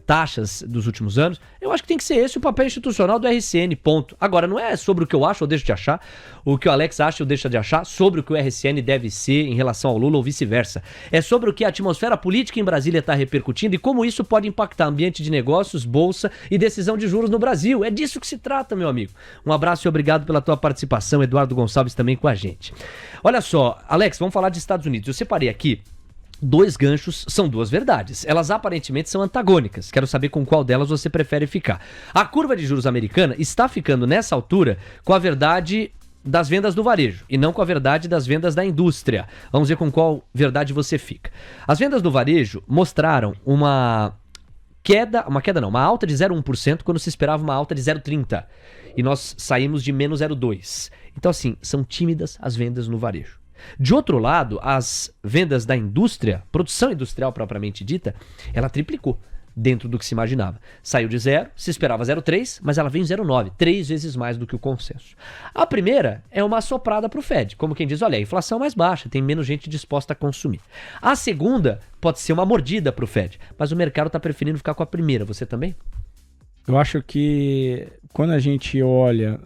taxas dos últimos anos, eu acho que tem que ser esse o papel institucional do RCN, ponto. Agora, não é sobre o que eu acho ou deixo de achar, o que o Alex acha ou deixa de achar, sobre o que o RCN deve ser em relação ao Lula ou vice-versa. É sobre o que a atmosfera política em Brasília está repercutindo e como isso pode impactar ambiente de negócios, bolsa e decisão de juros no Brasil. É disso que se trata, meu amigo. Um abraço e obrigado pela tua participação, Eduardo Gonçalves também com a gente. Olha só, Alex, vamos falar de Estados Unidos. Eu separei aqui 2 ganchos, são 2 verdades. Elas aparentemente são antagônicas. Quero saber com qual delas você prefere ficar. A curva de juros americana está ficando nessa altura com a verdade das vendas do varejo e não com a verdade das vendas da indústria. Vamos ver com qual verdade você fica. As vendas do varejo mostraram uma alta de 0,1% quando se esperava uma alta de 0,30%. E nós saímos de menos 0,2%. Então assim, são tímidas as vendas no varejo. De outro lado, as vendas da indústria, produção industrial propriamente dita, ela triplicou dentro do que se imaginava. Saiu de 0, se esperava 0,3, mas ela vem em 0,9, 3 vezes mais do que o consenso. A primeira é uma assoprada para o Fed, como quem diz, olha, a inflação é mais baixa, tem menos gente disposta a consumir. A segunda pode ser uma mordida para o Fed, mas o mercado está preferindo ficar com a primeira, você também? Eu acho que quando a gente olha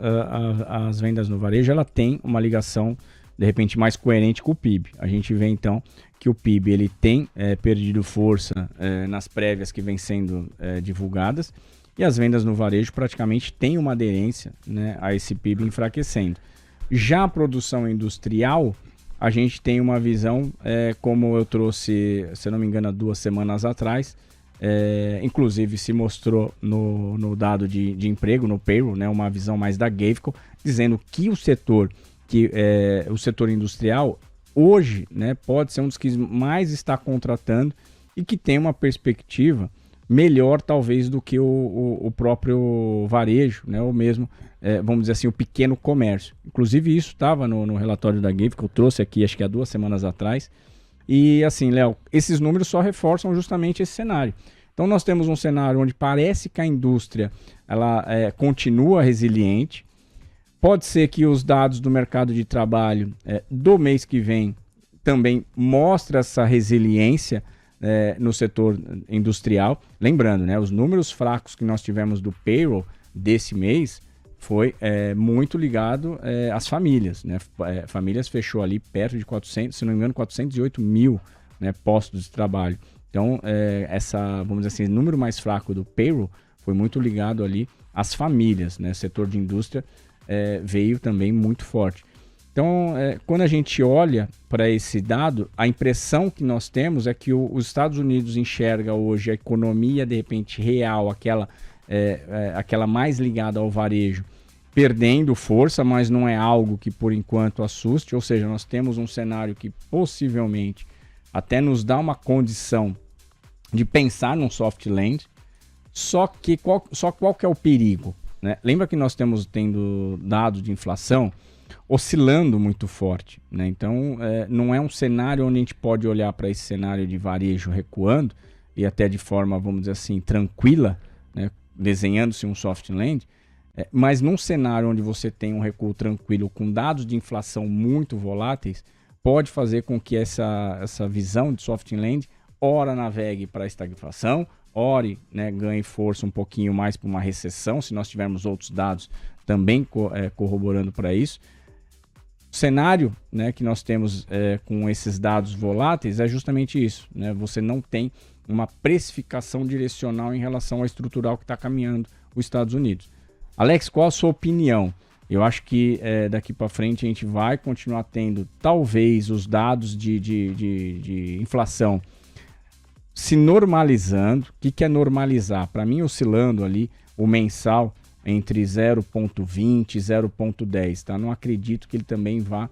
as vendas no varejo, ela tem uma ligação de repente mais coerente com o PIB. A gente vê então que o PIB ele tem perdido força nas prévias que vêm sendo divulgadas e as vendas no varejo praticamente têm uma aderência, né, a esse PIB enfraquecendo. Já a produção industrial, a gente tem uma visão, como eu trouxe, se não me engano, 2 semanas atrás, inclusive se mostrou no dado de emprego, no payroll, né, uma visão mais da Gavco, dizendo que o setor industrial hoje, né, pode ser um dos que mais está contratando e que tem uma perspectiva melhor talvez do que o próprio varejo, né, ou mesmo, vamos dizer assim, o pequeno comércio. Inclusive isso estava no relatório da Gavco, que eu trouxe aqui acho que há 2 semanas atrás. E assim, Léo, esses números só reforçam justamente esse cenário. Então nós temos um cenário onde parece que a indústria ela continua resiliente. Pode ser que os dados do mercado de trabalho do mês que vem também mostrem essa resiliência no setor industrial. Lembrando, né, os números fracos que nós tivemos do payroll desse mês foi muito ligado às famílias. Né? Famílias fechou ali perto de 400, se não me engano, 408 mil, né, postos de trabalho. Então, vamos dizer assim, o número mais fraco do payroll foi muito ligado ali às famílias. Né? O setor de indústria veio também muito forte. Então, quando a gente olha para esse dado, a impressão que nós temos é que os Estados Unidos enxerga hoje a economia, de repente, real, aquela mais ligada ao varejo, perdendo força, mas não é algo que, por enquanto, assuste. Ou seja, nós temos um cenário que possivelmente até nos dá uma condição de pensar num soft land, só qual que é o perigo? Né? Lembra que nós temos tendo dados de inflação oscilando muito forte, né? Então não é um cenário onde a gente pode olhar para esse cenário de varejo recuando e até de forma, vamos dizer assim, tranquila, né? Desenhando-se um soft land, mas num cenário onde você tem um recuo tranquilo com dados de inflação muito voláteis, pode fazer com que essa visão de soft land ora navegue para a estagflação, ore, né, ganhe força um pouquinho mais para uma recessão, se nós tivermos outros dados também corroborando para isso. O cenário, né, que nós temos com esses dados voláteis é justamente isso. Né? Você não tem uma precificação direcional em relação ao estrutural que está caminhando os Estados Unidos. Alex, qual a sua opinião? Eu acho que daqui para frente a gente vai continuar tendo talvez os dados de inflação se normalizando. O que é normalizar? Para mim, oscilando ali o mensal entre 0,20 e 0,10. Tá? Não acredito que ele também vá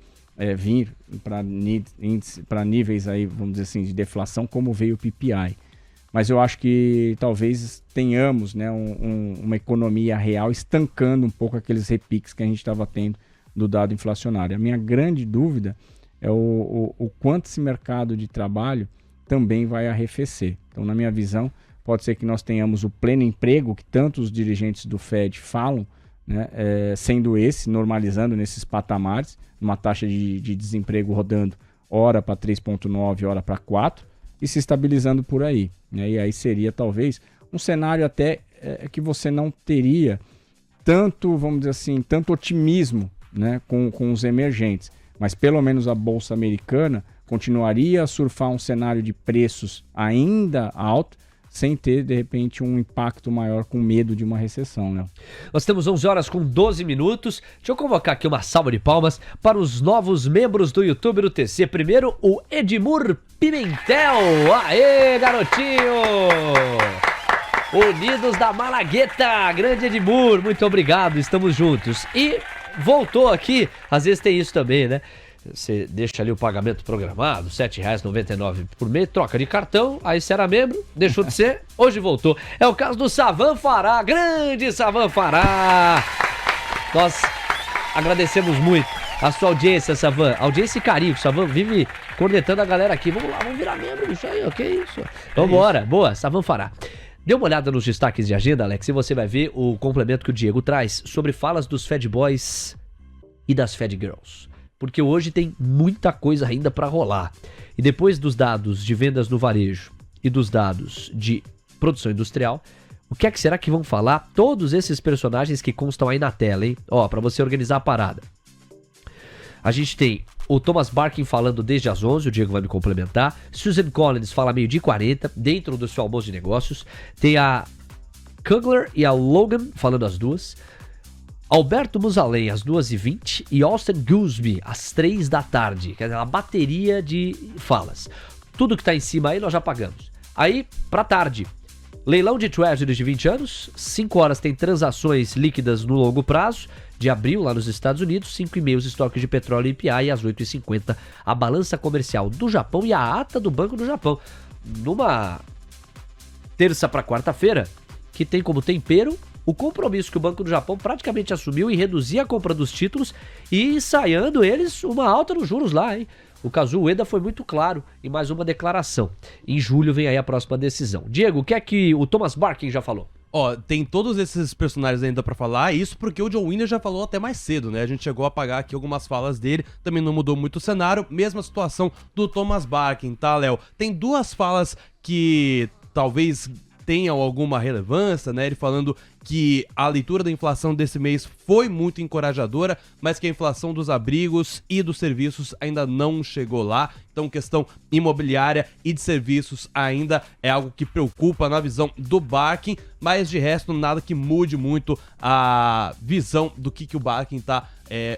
vir para níveis aí, vamos dizer assim, de deflação como veio o PPI. Mas eu acho que talvez tenhamos, né, uma economia real estancando um pouco aqueles repiques que a gente estava tendo do dado inflacionário. A minha grande dúvida é o quanto esse mercado de trabalho também vai arrefecer. Então, na minha visão, pode ser que nós tenhamos o pleno emprego que tanto os dirigentes do Fed falam, né, sendo esse, normalizando nesses patamares, uma taxa de desemprego rodando hora para 3,9, hora para 4, e se estabilizando por aí. Né? E aí seria talvez um cenário até que você não teria tanto, vamos dizer assim, tanto otimismo, né, com os emergentes. Mas pelo menos a Bolsa Americana continuaria a surfar um cenário de preços ainda alto, sem ter, de repente, um impacto maior com medo de uma recessão, né? Nós temos 11 horas com 12 minutos. Deixa eu convocar aqui uma salva de palmas para os novos membros do YouTube do TC. Primeiro, o Edmur Pimentel. Aê, garotinho! Unidos da Malagueta. Grande Edmur, muito obrigado, estamos juntos. E voltou aqui, às vezes tem isso também, né? Você deixa ali o pagamento programado, R$ 7,99 por mês, troca de cartão, aí você era membro, deixou de ser, hoje voltou. É o caso do Savan Fará, grande Savan Fará. Nós agradecemos muito a sua audiência, Savan. Audiência e carinho, o Savan vive cornetando a galera aqui. Vamos lá, vamos virar membro, isso aí, ok? Isso. Vambora, boa, Savan Fará. Dê uma olhada nos destaques de agenda, Alex, e você vai ver o complemento que o Diego traz sobre falas dos Fed Boys e das Fed Girls. Porque hoje tem muita coisa ainda para rolar. E depois dos dados de vendas no varejo e dos dados de produção industrial, o que é que será que vão falar todos esses personagens que constam aí na tela, hein? Ó, para você organizar a parada. A gente tem o Thomas Barkin falando desde as 11, o Diego vai me complementar. Susan Collins fala 12h40, dentro do seu almoço de negócios. Tem a Kugler e a Logan falando as duas. Alberto Musalem às 2h20 e Austin Goolsbee às 3 da tarde. Quer dizer, uma bateria de falas. Tudo que tá em cima aí nós já pagamos. Aí, pra tarde, leilão de Treasuries de 20 anos. 5 horas tem transações líquidas no longo prazo, de abril lá nos Estados Unidos. 5h30 os estoques de petróleo IPI e às 8h50 a balança comercial do Japão e a ata do Banco do Japão. Numa terça pra quarta-feira, que tem como tempero o compromisso que o Banco do Japão praticamente assumiu em reduzir a compra dos títulos e ensaiando eles uma alta nos juros lá, hein? O Kazuo Ueda foi muito claro em mais uma declaração. Em julho vem aí a próxima decisão. Diego, o que é que o Thomas Barkin já falou? Ó, tem todos esses personagens ainda pra falar, isso porque o John Winner já falou até mais cedo, né? A gente chegou a pagar aqui algumas falas dele, também não mudou muito o cenário, mesma situação do Thomas Barkin, tá, Léo? Tem duas falas que talvez tenham alguma relevância, né? Ele falando que a leitura da inflação desse mês foi muito encorajadora, mas que a inflação dos abrigos e dos serviços ainda não chegou lá. Então, questão imobiliária e de serviços ainda é algo que preocupa na visão do Barkin, mas de resto nada que mude muito a visão do que o Barkin tá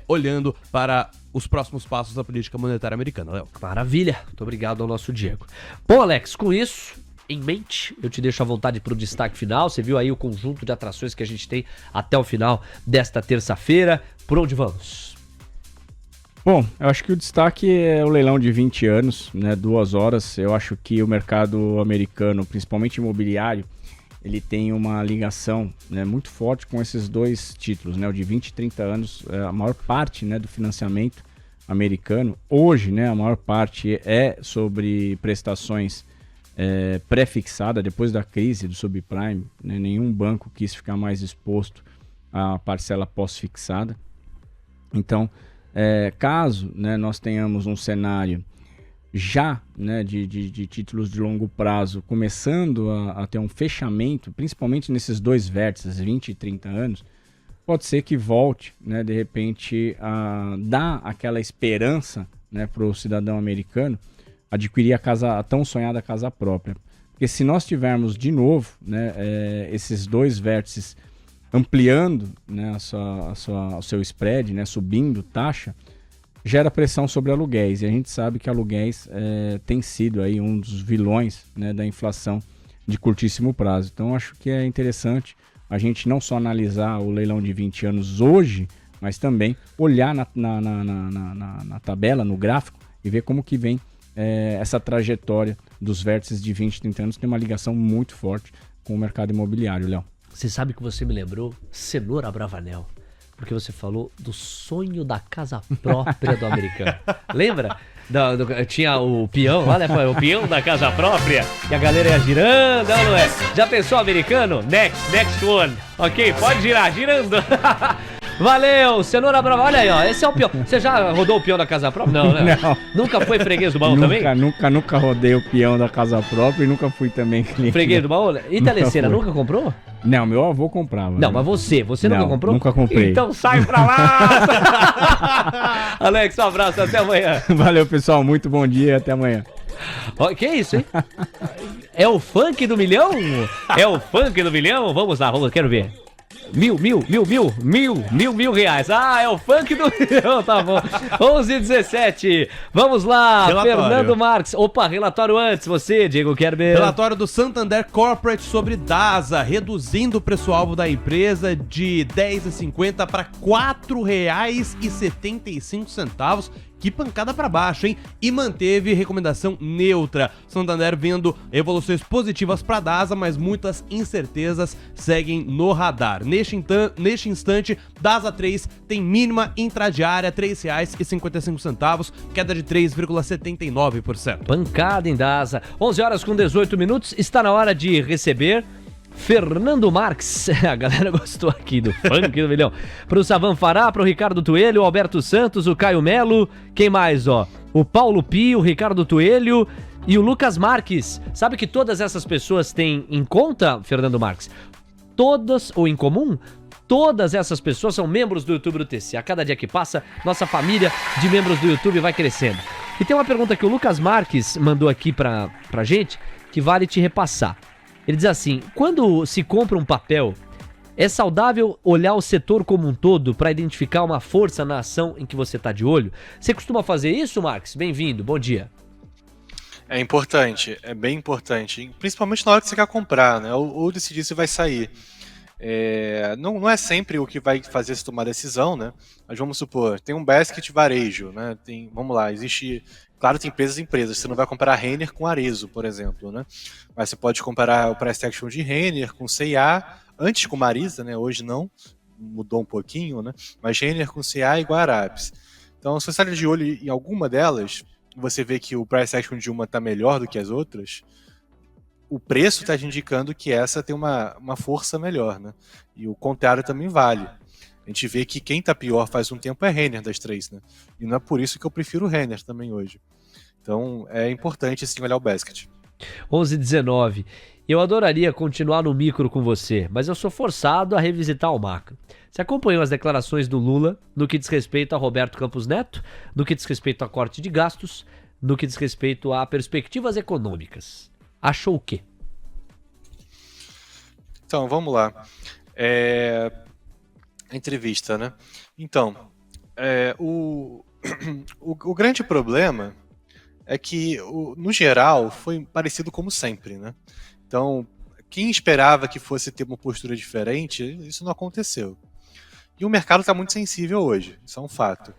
olhando para os próximos passos da política monetária americana, Léo. Maravilha, muito obrigado ao nosso Diego. Bom, Alex, com isso em mente, eu te deixo à vontade para o destaque final. Você viu aí o conjunto de atrações que a gente tem até o final desta terça-feira. Por onde vamos? Bom, eu acho que o destaque é o leilão de 20 anos, né, 2 horas. Eu acho que o mercado americano, principalmente imobiliário, ele tem uma ligação, né, muito forte com esses dois títulos, né, o de 20 e 30 anos. A maior parte, né, do financiamento americano, hoje, né, a maior parte é sobre prestações pré-fixada. Depois da crise do subprime, né, nenhum banco quis ficar mais exposto à parcela pós-fixada. Então, caso, né, nós tenhamos um cenário já, né, de títulos de longo prazo começando a ter um fechamento, principalmente nesses dois vértices, 20 e 30 anos, pode ser que volte, né, de repente, a dar aquela esperança, né, para o cidadão americano adquirir a tão sonhada casa própria. Porque se nós tivermos de novo, né, esses dois vértices ampliando, né, o seu spread, né, subindo taxa, gera pressão sobre aluguéis. E a gente sabe que aluguéis tem sido aí um dos vilões, né, da inflação de curtíssimo prazo. Então acho que é interessante a gente não só analisar o leilão de 20 anos hoje, mas também olhar na tabela, no gráfico, e ver como que vem essa trajetória dos vértices de 20 e 30 anos. Tem uma ligação muito forte com o mercado imobiliário, Léo. Você sabe que você me lembrou Cenoura Bravanel, porque você falou do sonho da casa própria do americano. Lembra? Tinha o peão lá, né? O peão da casa própria, e a galera ia girando, não é? Já pensou americano? Next one. Ok, pode girar, girando. Valeu, cenoura brava. Olha aí, ó. Esse é o peão. Você já rodou o peão da casa própria? Não, né? Não. Nunca foi freguês do baú também? Nunca rodei o peão da casa própria e nunca fui também cliente. Freguês do baú? E teleceira, fui. nunca comprou? Não, meu avô comprava. Não, mas você Não, nunca comprou? nunca comprei. Então sai pra lá! Alex, um abraço, até amanhã. Valeu, pessoal. Muito bom dia e até amanhã. Ó, que isso, hein? É o funk do milhão? É o funk do milhão? Vamos lá, quero ver. Mil reais. Ah, é o funk do milhão, tá bom. 11h17. Vamos lá, Relatório. Fernando Marques. Opa, relatório antes, você, Diego Kerber. Relatório do Santander Corporate sobre DASA, reduzindo o preço-alvo da empresa de R$ 10,50 para R$ 4,75. Que pancada para baixo, hein? E manteve recomendação neutra. Santander vendo evoluções positivas para DASA, mas muitas incertezas seguem no radar. Neste instante, DASA 3 tem mínima intradiária R$ 3,55, queda de 3,79%. Pancada em DASA. 11h18. Está na hora de receber Fernando Marques. A galera gostou aqui do funk do milhão. Pro Savan Fará, pro Ricardo Tuelho, o Alberto Santos, o Caio Melo. Quem mais, ó? O Paulo Pio, o Ricardo Tuelho e o Lucas Marques. Sabe que todas essas pessoas têm em conta, Fernando Marques? Todas, ou em comum, todas essas pessoas são membros do YouTube do TC. A cada dia que passa, nossa família de membros do YouTube vai crescendo. E tem uma pergunta que o Lucas Marques mandou aqui pra gente, que vale te repassar. Ele diz assim, quando se compra um papel, é saudável olhar o setor como um todo para identificar uma força na ação em que você está de olho? Você costuma fazer isso, Marques? Bem-vindo, bom dia. É importante, é bem importante, principalmente na hora que você quer comprar, né? Ou decidir se vai sair. Não é sempre o que vai fazer você tomar decisão, né? Mas vamos supor, tem um basket varejo, né? Vamos lá, claro, tem empresas. Você não vai comparar Renner com Arezzo, por exemplo, né? Mas você pode comparar o price action de Renner com C&A, antes com Marisa, né? Hoje não, mudou um pouquinho, né? Mas Renner com C&A e Guararapes. Então, se você está de olho em alguma delas, você vê que o price action de uma está melhor do que as outras, o preço está te indicando que essa tem uma força melhor, né? E o contrário também vale. A gente vê que quem tá pior faz um tempo é Renner das três, né? E não é por isso que eu prefiro o Renner também hoje. Então é importante sim olhar o basket. 11h19. Eu adoraria continuar no micro com você, mas eu sou forçado a revisitar o macro. Você acompanhou as declarações do Lula no que diz respeito a Roberto Campos Neto, no que diz respeito a corte de gastos, no que diz respeito a perspectivas econômicas. Achou o quê? Então, vamos lá. Entrevista, né? Então, o grande problema é que, no geral, foi parecido como sempre, né? Então, quem esperava que fosse ter uma postura diferente, isso não aconteceu. E o mercado está muito sensível hoje, isso é um fato.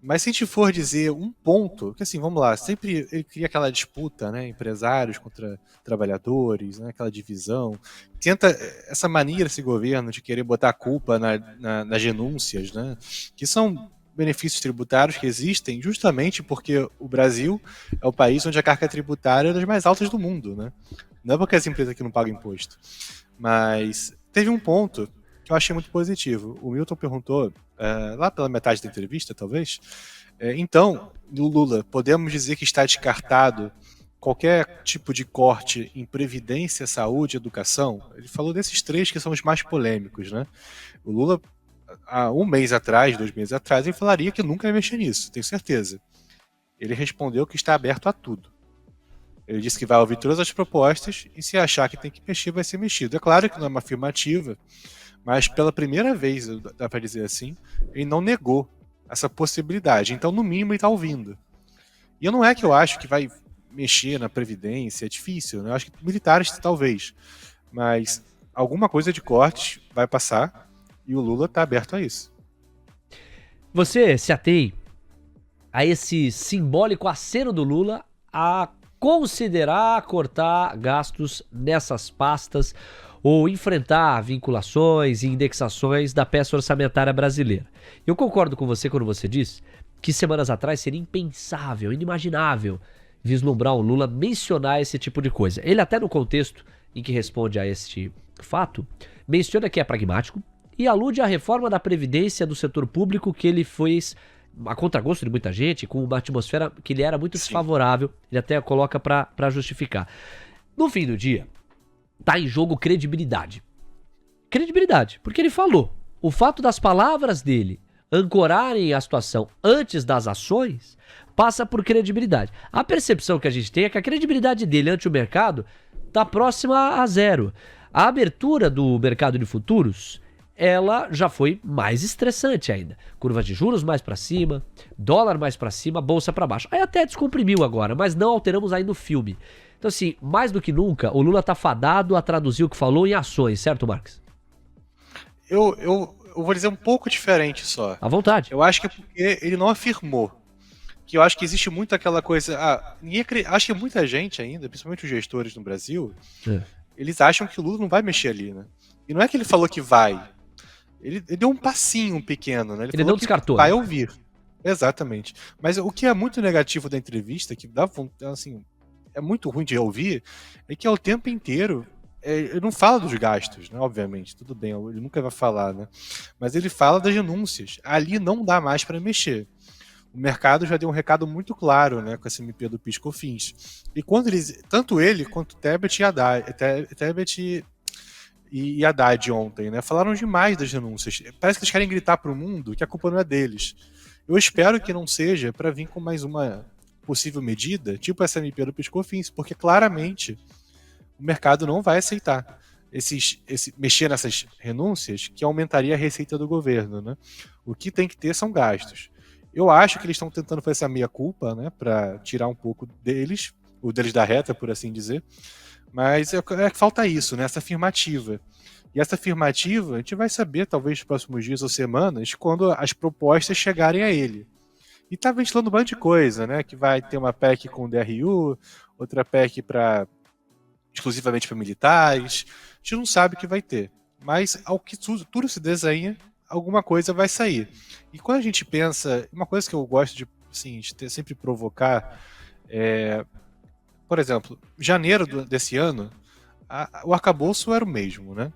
Mas se a gente for dizer um ponto, que assim, vamos lá, sempre ele cria aquela disputa, né, empresários contra trabalhadores, né, aquela divisão, tenta essa mania desse governo de querer botar a culpa nas renúncias, né, que são benefícios tributários que existem justamente porque o Brasil é o país onde a carga tributária é das mais altas do mundo, né, não é porque as empresas aqui não pagam imposto, mas teve um ponto que eu achei muito positivo. O Milton perguntou, lá pela metade da entrevista, talvez, então, no Lula, podemos dizer que está descartado qualquer tipo de corte em previdência, saúde e educação? Ele falou desses três que são os mais polêmicos, né? O Lula, há 2 meses atrás, ele falaria que nunca ia mexer nisso, tenho certeza. Ele respondeu que está aberto a tudo. Ele disse que vai ouvir todas as propostas e se achar que tem que mexer, vai ser mexido. É claro que não é uma afirmativa, mas pela primeira vez, dá para dizer assim, ele não negou essa possibilidade. Então, no mínimo, ele está ouvindo. E eu não é que eu acho que vai mexer na Previdência, é difícil, né? Eu acho que militares talvez, mas alguma coisa de cortes vai passar e o Lula está aberto a isso. Você se atém a esse simbólico aceno do Lula a considerar cortar gastos nessas pastas ou enfrentar vinculações e indexações da peça orçamentária brasileira. Eu concordo com você quando você diz que semanas atrás seria impensável, inimaginável vislumbrar o Lula mencionar esse tipo de coisa. Ele até no contexto em que responde a este fato, menciona que é pragmático e alude à reforma da Previdência do setor público que ele fez a contragosto de muita gente, com uma atmosfera que ele era muito desfavorável, ele até coloca pra justificar. No fim do dia, tá em jogo credibilidade. Credibilidade, porque ele falou. O fato das palavras dele ancorarem a situação antes das ações passa por credibilidade. A percepção que a gente tem é que a credibilidade dele ante o mercado tá próxima a zero. A abertura do mercado de futuros, ela já foi mais estressante ainda. Curva de juros mais para cima, dólar mais para cima, bolsa para baixo. Aí até descomprimiu agora, mas não alteramos ainda o filme. Então assim, mais do que nunca, o Lula tá fadado a traduzir o que falou em ações, certo, Marcos? Eu vou dizer um pouco diferente só. À vontade. Eu acho que é porque ele não afirmou. Que eu acho que existe muito aquela coisa... acho que muita gente ainda, principalmente os gestores no Brasil, eles acham que o Lula não vai mexer ali, né? E não é que ele falou que vai. Ele deu um passinho pequeno, né? Ele não descartou. Vai ouvir. Exatamente. Mas o que é muito negativo da entrevista, que dá, assim, é muito ruim de ouvir, é que ao tempo inteiro ele não fala dos gastos, né? Obviamente, tudo bem, ele nunca vai falar, né? Mas ele fala das renúncias. Ali não dá mais para mexer. O mercado já deu um recado muito claro, né, com essa MP do PIS/COFINS. E quando eles, tanto ele quanto Tebet e Haddad ontem, né, falaram demais das renúncias. Parece que eles querem gritar para o mundo que a culpa não é deles. Eu espero que não seja para vir com mais uma possível medida, tipo essa MP do PIS/COFINS, porque claramente o mercado não vai aceitar mexer nessas renúncias que aumentaria a receita do governo, né? O que tem que ter são gastos. Eu acho que eles estão tentando fazer essa meia-culpa, né, para tirar um pouco deles, o deles da reta, por assim dizer. Mas é que falta isso, né, essa afirmativa. E essa afirmativa a gente vai saber, talvez, nos próximos dias ou semanas, quando as propostas chegarem a ele. E tá ventilando um monte de coisa, né, que vai ter uma PEC com DRU, outra PEC exclusivamente para militares. A gente não sabe o que vai ter. Mas, ao que tudo se desenha, alguma coisa vai sair. E quando a gente pensa, uma coisa que eu gosto de, assim, de sempre provocar por exemplo, janeiro desse ano, o arcabouço era o mesmo, né?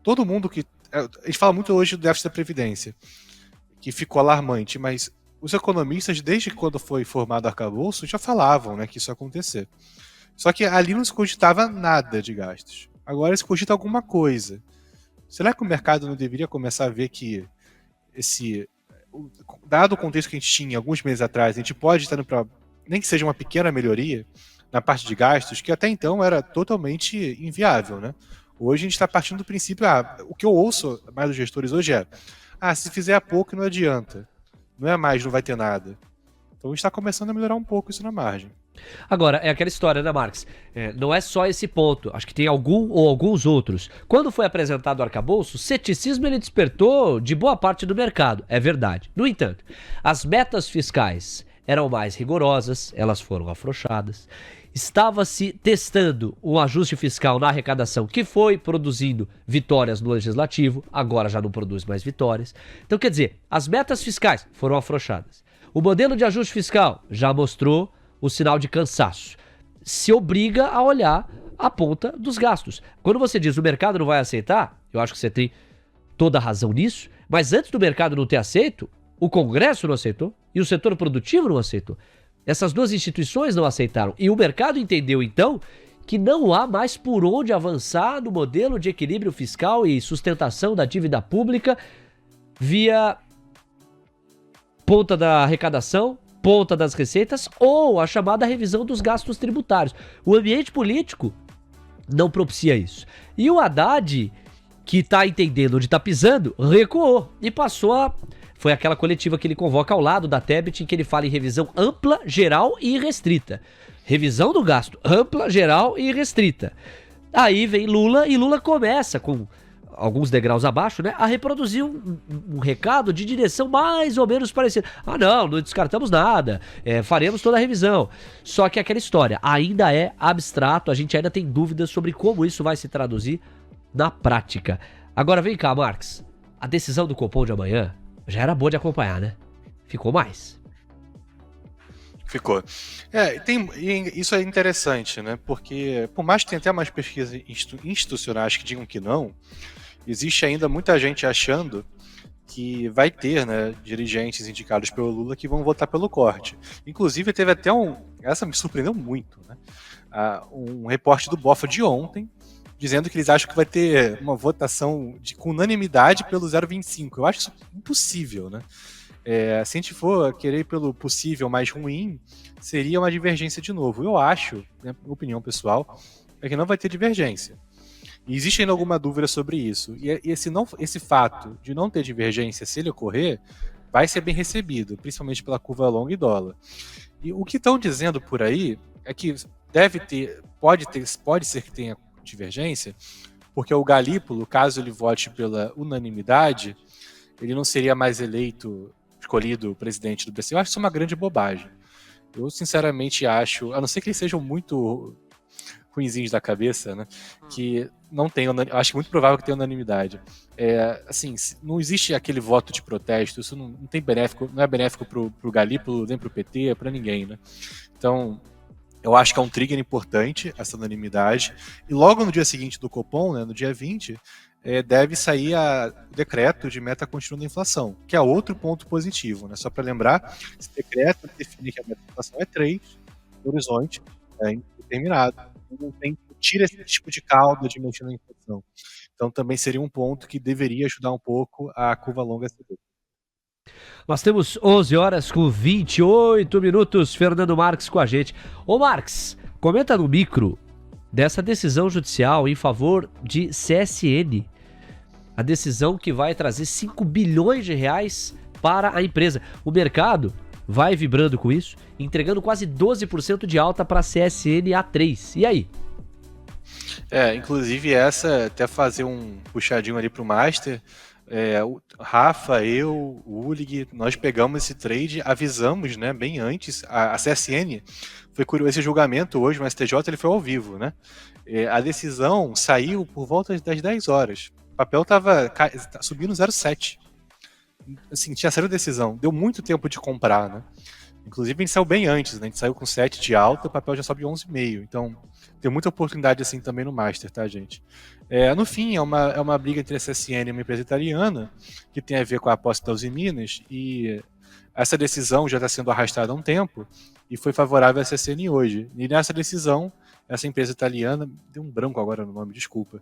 Todo mundo que... A gente fala muito hoje do déficit da Previdência, que ficou alarmante, mas os economistas, desde quando foi formado o arcabouço, já falavam, né, que isso ia acontecer. Só que ali não se cogitava nada de gastos. Agora se cogita alguma coisa. Será que o mercado não deveria começar a ver que dado o contexto que a gente tinha alguns meses atrás, a gente pode estar indo para, nem que seja uma pequena melhoria na parte de gastos, que até então era totalmente inviável, né? Hoje a gente está partindo do princípio, o que eu ouço mais dos gestores hoje se fizer pouco não adianta, não é mais, não vai ter nada. Então a gente está começando a melhorar um pouco isso na margem. Agora, é aquela história, né, Marx? Não é só esse ponto. Acho que tem algum ou alguns outros. Quando foi apresentado o arcabouço, o ceticismo ele despertou de boa parte do mercado. É verdade. No entanto, as metas fiscais eram mais rigorosas, elas foram afrouxadas. Estava-se testando um ajuste fiscal na arrecadação que foi produzindo vitórias no legislativo, agora já não produz mais vitórias. Então, quer dizer, as metas fiscais foram afrouxadas. O modelo de ajuste fiscal já mostrou o sinal de cansaço. Se obriga a olhar a ponta dos gastos. Quando você diz o mercado não vai aceitar, eu acho que você tem toda a razão nisso, mas antes do mercado não ter aceito, o Congresso não aceitou e o setor produtivo não aceitou. Essas duas instituições não aceitaram. E o mercado entendeu, então, que não há mais por onde avançar no modelo de equilíbrio fiscal e sustentação da dívida pública via ponta da arrecadação, ponta das receitas ou a chamada revisão dos gastos tributários. O ambiente político não propicia isso. E o Haddad, que está entendendo onde está pisando, recuou e passou a... Foi aquela coletiva que ele convoca ao lado da Tebet, em que ele fala em revisão ampla, geral e restrita. Revisão do gasto ampla, geral e restrita. Aí vem Lula e Lula começa com alguns degraus abaixo, né, a reproduzir um recado de direção mais ou menos parecida. Não descartamos nada, faremos toda a revisão. Só que aquela história ainda é abstrato, a gente ainda tem dúvidas sobre como isso vai se traduzir na prática. Agora vem cá, Marx, a decisão do Copom de amanhã já era boa de acompanhar, né? Ficou mais. Ficou. Isso é interessante, né? Porque, por mais que tenha até mais pesquisas institucionais que digam que não, existe ainda muita gente achando que vai ter, né, dirigentes indicados pelo Lula que vão votar pelo corte. Inclusive, teve até essa me surpreendeu muito, né? Um repórter do Bofa de ontem, dizendo que eles acham que vai ter uma votação com unanimidade pelo 0,25. Eu acho isso impossível, né? Se a gente for querer ir pelo possível mais ruim, seria uma divergência de novo. Eu acho, né, minha opinião pessoal, é que não vai ter divergência. E existe ainda alguma dúvida sobre isso. E esse fato de não ter divergência, se ele ocorrer, vai ser bem recebido, principalmente pela curva longa e dólar. E o que estão dizendo por aí é que pode ser que tenha divergência, porque o Galípolo, caso ele vote pela unanimidade, ele não seria mais escolhido presidente do BC. Eu acho isso uma grande bobagem. Eu sinceramente acho, a não ser que eles sejam muito ruinzinhos da cabeça, né, que não tem, acho muito provável que tenha unanimidade. Assim, não existe aquele voto de protesto, isso não tem benéfico, não é benéfico pro Galípolo, nem pro PT, para ninguém, né? Então, eu acho que é um trigger importante essa unanimidade. E logo no dia seguinte do Copom, né, no dia 20, deve sair o decreto de meta contínua da inflação, que é outro ponto positivo, né? Só para lembrar, esse decreto define que a meta da inflação é 3, no horizonte indeterminado. Não tira esse tipo de caldo de mexer na inflação. Então também seria um ponto que deveria ajudar um pouco a curva longa a subir. Nós temos 11 horas com 28 minutos. Fernando Marques com a gente. Ô Marques, comenta no micro dessa decisão judicial em favor de CSN. A decisão que vai trazer 5 bilhões de reais para a empresa. O mercado vai vibrando com isso, entregando quase 12% de alta para a CSN A3. E aí? Inclusive até fazer um puxadinho ali pro Master, o Rafa, eu, o Ulig, nós pegamos esse trade, avisamos, né, bem antes, a CSN, foi curioso, esse julgamento hoje no STJ, ele foi ao vivo, né, a decisão saiu por volta das 10 horas, o papel estava subindo 0,7, assim, tinha saído a decisão, deu muito tempo de comprar, né, inclusive a gente saiu bem antes, né, a gente saiu com 7 de alta, o papel já sobe 11,5, então tem muita oportunidade assim também no Master, tá, gente? No fim, é uma briga entre a CSN e uma empresa italiana que tem a ver com a posse da Usiminas, e essa decisão já está sendo arrastada há um tempo e foi favorável à CSN hoje. E nessa decisão, essa empresa italiana, deu um branco agora no nome, desculpa,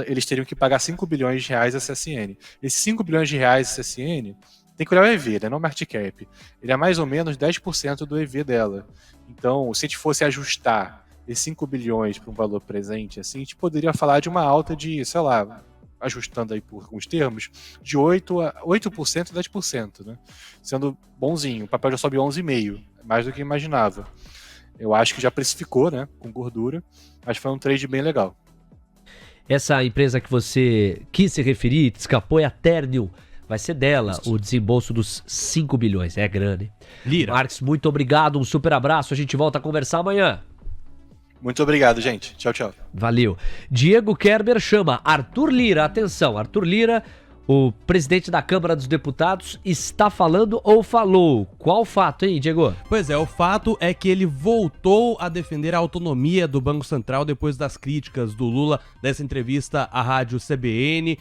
eles teriam que pagar 5 bilhões de reais à CSN. Esses 5 bilhões de reais à CSN, tem que olhar o EV, né, não o market cap. Ele é mais ou menos 10% do EV dela. Então, se a gente fosse ajustar esses 5 bilhões para um valor presente, assim, a gente poderia falar de uma alta de, sei lá, ajustando aí por alguns termos, de 8% a 10%, né? Sendo bonzinho. O papel já sobe 11,5%, mais do que imaginava. Eu acho que já precificou, né, com gordura, mas foi um trade bem legal. Essa empresa que você quis se referir, escapou, é a Ternium. Vai ser dela o desembolso dos 5 bilhões. É grande. Lira. Marques, muito obrigado, um super abraço. A gente volta a conversar amanhã. Muito obrigado, gente. Tchau, tchau. Valeu. Diego Kerber chama Arthur Lira. Atenção, Arthur Lira, o presidente da Câmara dos Deputados, está falando ou falou? Qual fato, hein, Diego? Pois é, o fato é que ele voltou a defender a autonomia do Banco Central depois das críticas do Lula dessa entrevista à rádio CBN,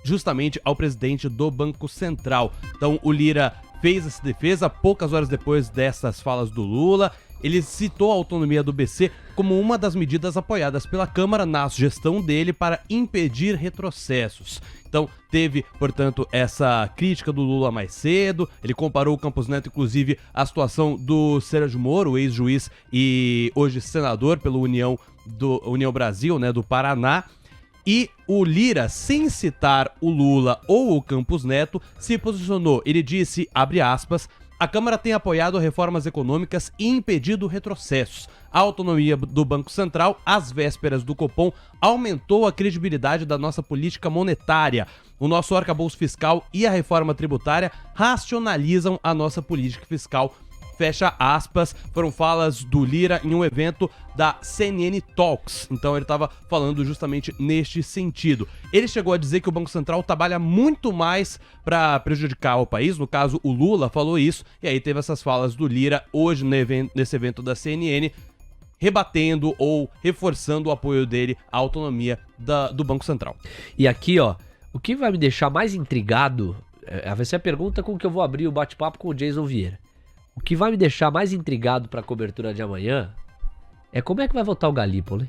justamente ao presidente do Banco Central. Então o Lira fez essa defesa poucas horas depois dessas falas do Lula. Ele citou a autonomia do BC como uma das medidas apoiadas pela Câmara na gestão dele para impedir retrocessos. Então teve, portanto, essa crítica do Lula mais cedo. Ele comparou o Campos Neto, inclusive, à situação do Sérgio Moro, o ex-juiz e hoje senador pelo União Brasil, né, do Paraná. E o Lira, sem citar o Lula ou o Campos Neto, se posicionou. Ele disse, abre aspas, a Câmara tem apoiado reformas econômicas e impedido retrocessos. A autonomia do Banco Central, às vésperas do Copom, aumentou a credibilidade da nossa política monetária. O nosso arcabouço fiscal e a reforma tributária racionalizam a nossa política fiscal. Fecha aspas, foram falas do Lira em um evento da CNN Talks. Então ele estava falando justamente neste sentido. Ele chegou a dizer que o Banco Central trabalha muito mais para prejudicar o país. No caso, o Lula falou isso. E aí teve essas falas do Lira hoje nesse evento da CNN, rebatendo ou reforçando o apoio dele à autonomia do Banco Central. E aqui, ó, o que vai me deixar mais intrigado, vai ser a pergunta com que eu vou abrir o bate-papo com o Jason Vieira. O que vai me deixar mais intrigado para a cobertura de amanhã é como é que vai votar o Galípolo.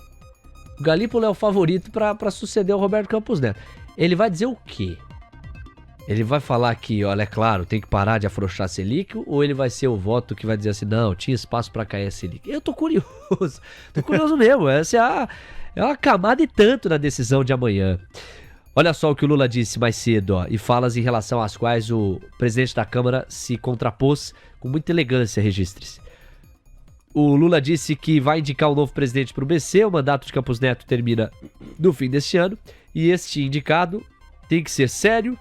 O Galípolo é o favorito para suceder o Roberto Campos Neto. Ele vai dizer o quê? Ele vai falar que, olha, é claro, tem que parar de afrouxar a Selic, ou ele vai ser o voto que vai dizer assim, não, tinha espaço para cair a Selic? Eu tô curioso mesmo, essa é uma camada e tanto na decisão de amanhã. Olha só o que o Lula disse mais cedo, ó, e falas em relação às quais o presidente da Câmara se contrapôs com muita elegância, registre-se. O Lula disse que vai indicar um novo presidente para o BC, o mandato de Campos Neto termina no fim deste ano, e este indicado tem que ser sério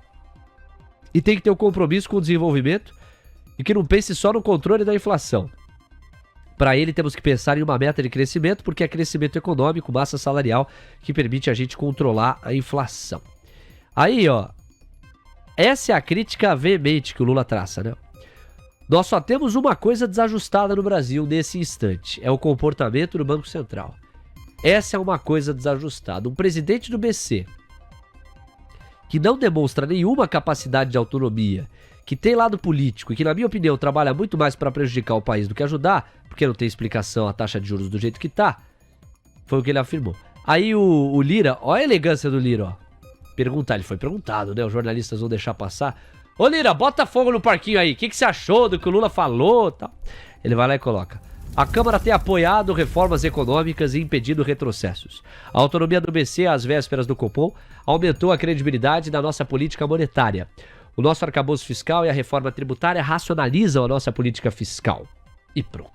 e tem que ter um compromisso com o desenvolvimento e que não pense só no controle da inflação. Para ele, temos que pensar em uma meta de crescimento, porque é crescimento econômico, massa salarial, que permite a gente controlar a inflação. Aí, ó, essa é a crítica veemente que o Lula traça, né? Nós só temos uma coisa desajustada no Brasil nesse instante, é o comportamento do Banco Central. Essa é uma coisa desajustada. Um presidente do BC que não demonstra nenhuma capacidade de autonomia, que tem lado político e que, na minha opinião, trabalha muito mais para prejudicar o país do que ajudar, porque não tem explicação a taxa de juros do jeito que tá, foi o que ele afirmou. Aí o Lira, olha a elegância do Lira, ó. Ele foi perguntado, né? Os jornalistas vão deixar passar. Ô Lira, bota fogo no parquinho aí, o que você achou do que o Lula falou e tal? Ele vai lá e coloca: a Câmara tem apoiado reformas econômicas e impedido retrocessos. A autonomia do BC às vésperas do Copom aumentou a credibilidade da nossa política monetária. O nosso arcabouço fiscal e a reforma tributária racionalizam a nossa política fiscal. E pronto.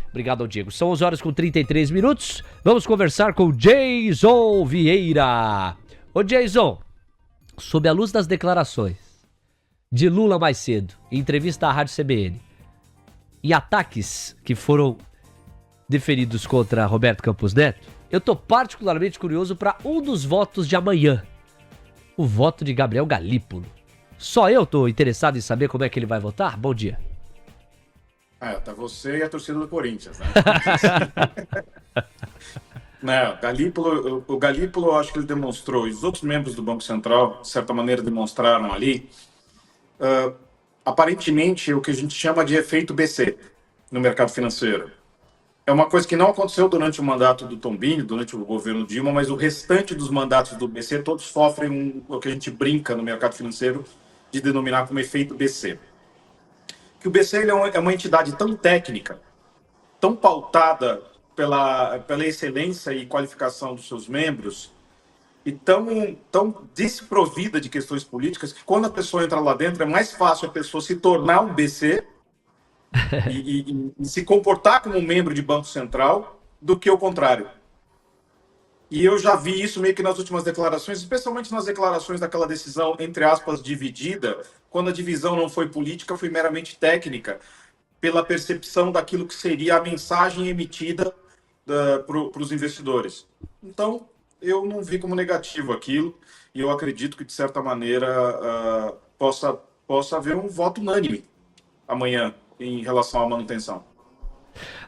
Obrigado ao Diego. São 11h33. Vamos conversar com Jason Vieira. Ô Jason, sob a luz das declarações de Lula mais cedo, em entrevista à Rádio CBN, e ataques que foram deferidos contra Roberto Campos Neto, eu tô particularmente curioso para um dos votos de amanhã. O voto de Gabriel Galípolo. Só eu tô interessado em saber como é que ele vai votar? Bom dia. Tá você e a torcida do Corinthians, né? Não, o Galípolo, eu acho que ele demonstrou, e os outros membros do Banco Central, de certa maneira, demonstraram ali, aparentemente, o que a gente chama de efeito BC no mercado financeiro. É uma coisa que não aconteceu durante o mandato do Tombini, durante o governo Dilma, mas o restante dos mandatos do BC, todos sofrem o que a gente brinca no mercado financeiro de denominar como efeito BC. Que o BC ele é uma entidade tão técnica, tão pautada pela excelência e qualificação dos seus membros, e tão desprovida de questões políticas, que quando a pessoa entra lá dentro, é mais fácil a pessoa se tornar um BC e se comportar como um membro de Banco Central do que o contrário. E eu já vi isso meio que nas últimas declarações, especialmente nas declarações daquela decisão, entre aspas, dividida, quando a divisão não foi política, foi meramente técnica, pela percepção daquilo que seria a mensagem emitida para os investidores. Então, eu não vi como negativo aquilo, e eu acredito que, de certa maneira, possa haver um voto unânime amanhã em relação à manutenção.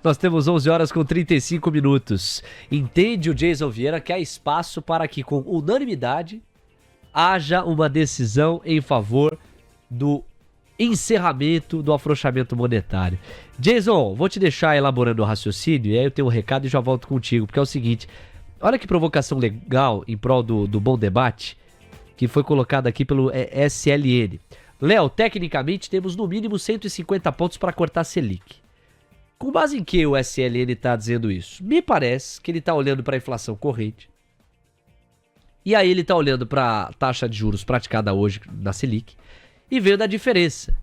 Nós temos 11h35. Entende o Jason Vieira que há espaço para que, com unanimidade, haja uma decisão em favor do encerramento do afrouxamento monetário. Jason, vou te deixar elaborando o raciocínio, e aí eu tenho um recado e já volto contigo, porque é o seguinte: olha que provocação legal em prol do bom debate que foi colocada aqui pelo SLN. Léo, tecnicamente temos no mínimo 150 pontos para cortar a Selic. Com base em que o SLN está dizendo isso? Me parece que ele está olhando para a inflação corrente. E aí ele está olhando para a taxa de juros praticada hoje na Selic e vendo a diferença.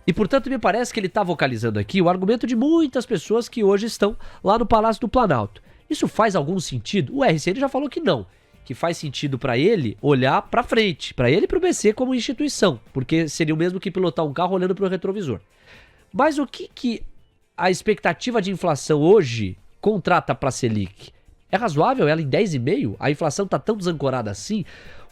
E, portanto, me parece que ele está vocalizando aqui o argumento de muitas pessoas que hoje estão lá no Palácio do Planalto. Isso faz algum sentido? O RCN já falou que não. Que faz sentido para ele olhar para frente, para ele e para o BC como instituição, porque seria o mesmo que pilotar um carro olhando para o retrovisor. Mas o que a expectativa de inflação hoje contrata para a Selic? É razoável ela em 10,5%? A inflação está tão desancorada assim?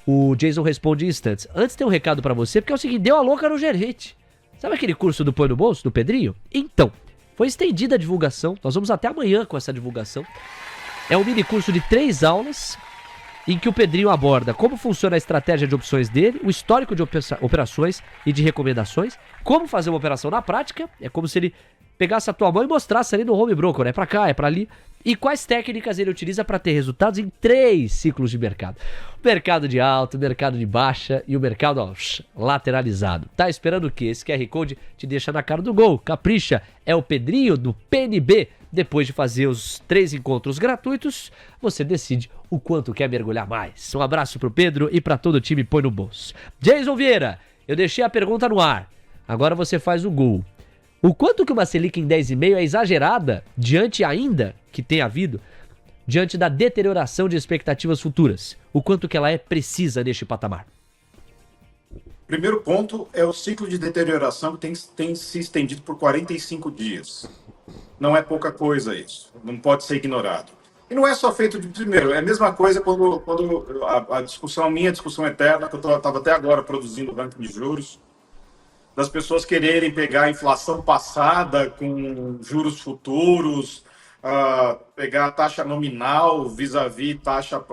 O Jason responde em instantes. Antes tem um recado para você, porque é o seguinte: deu a louca no gerente. Sabe aquele curso do Põe no Bolso, do Pedrinho? Então, foi estendida a divulgação. Nós vamos até amanhã com essa divulgação. É um mini curso de 3 aulas em que o Pedrinho aborda como funciona a estratégia de opções dele, o histórico de operações e de recomendações, como fazer uma operação na prática, é como se ele pegasse a tua mão e mostrasse ali no home broker, é pra cá, é pra ali, e quais técnicas ele utiliza para ter resultados em 3 ciclos de mercado. Mercado de alta, mercado de baixa e o mercado lateralizado. Tá esperando o quê? Esse QR Code te deixa na cara do gol. Capricha, é o Pedrinho do PNB. Depois de fazer os 3 encontros gratuitos, você decide o quanto quer mergulhar mais. Um abraço pro Pedro e para todo o time Põe no Bolso. Jason Vieira, eu deixei a pergunta no ar. Agora você faz o gol. O quanto que uma Selic em 10,5 é exagerada diante ainda que tem havido, diante da deterioração de expectativas futuras? O quanto que ela é precisa neste patamar? Primeiro ponto é o ciclo de deterioração que tem se estendido por 45 dias. Não é pouca coisa isso, não pode ser ignorado. E não é só feito de primeiro, é a mesma coisa quando a discussão, minha discussão eterna, que eu estava até agora produzindo o ranking de juros, das pessoas quererem pegar a inflação passada com juros futuros, pegar a taxa nominal vis-à-vis taxa...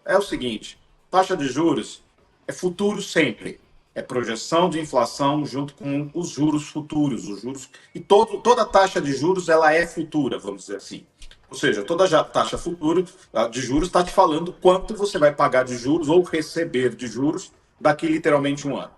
É o seguinte, taxa de juros é futuro sempre. É projeção de inflação junto com os juros futuros. Os juros, e toda taxa de juros ela é futura, vamos dizer assim. Ou seja, toda taxa futura de juros está te falando quanto você vai pagar de juros ou receber de juros daqui literalmente um ano.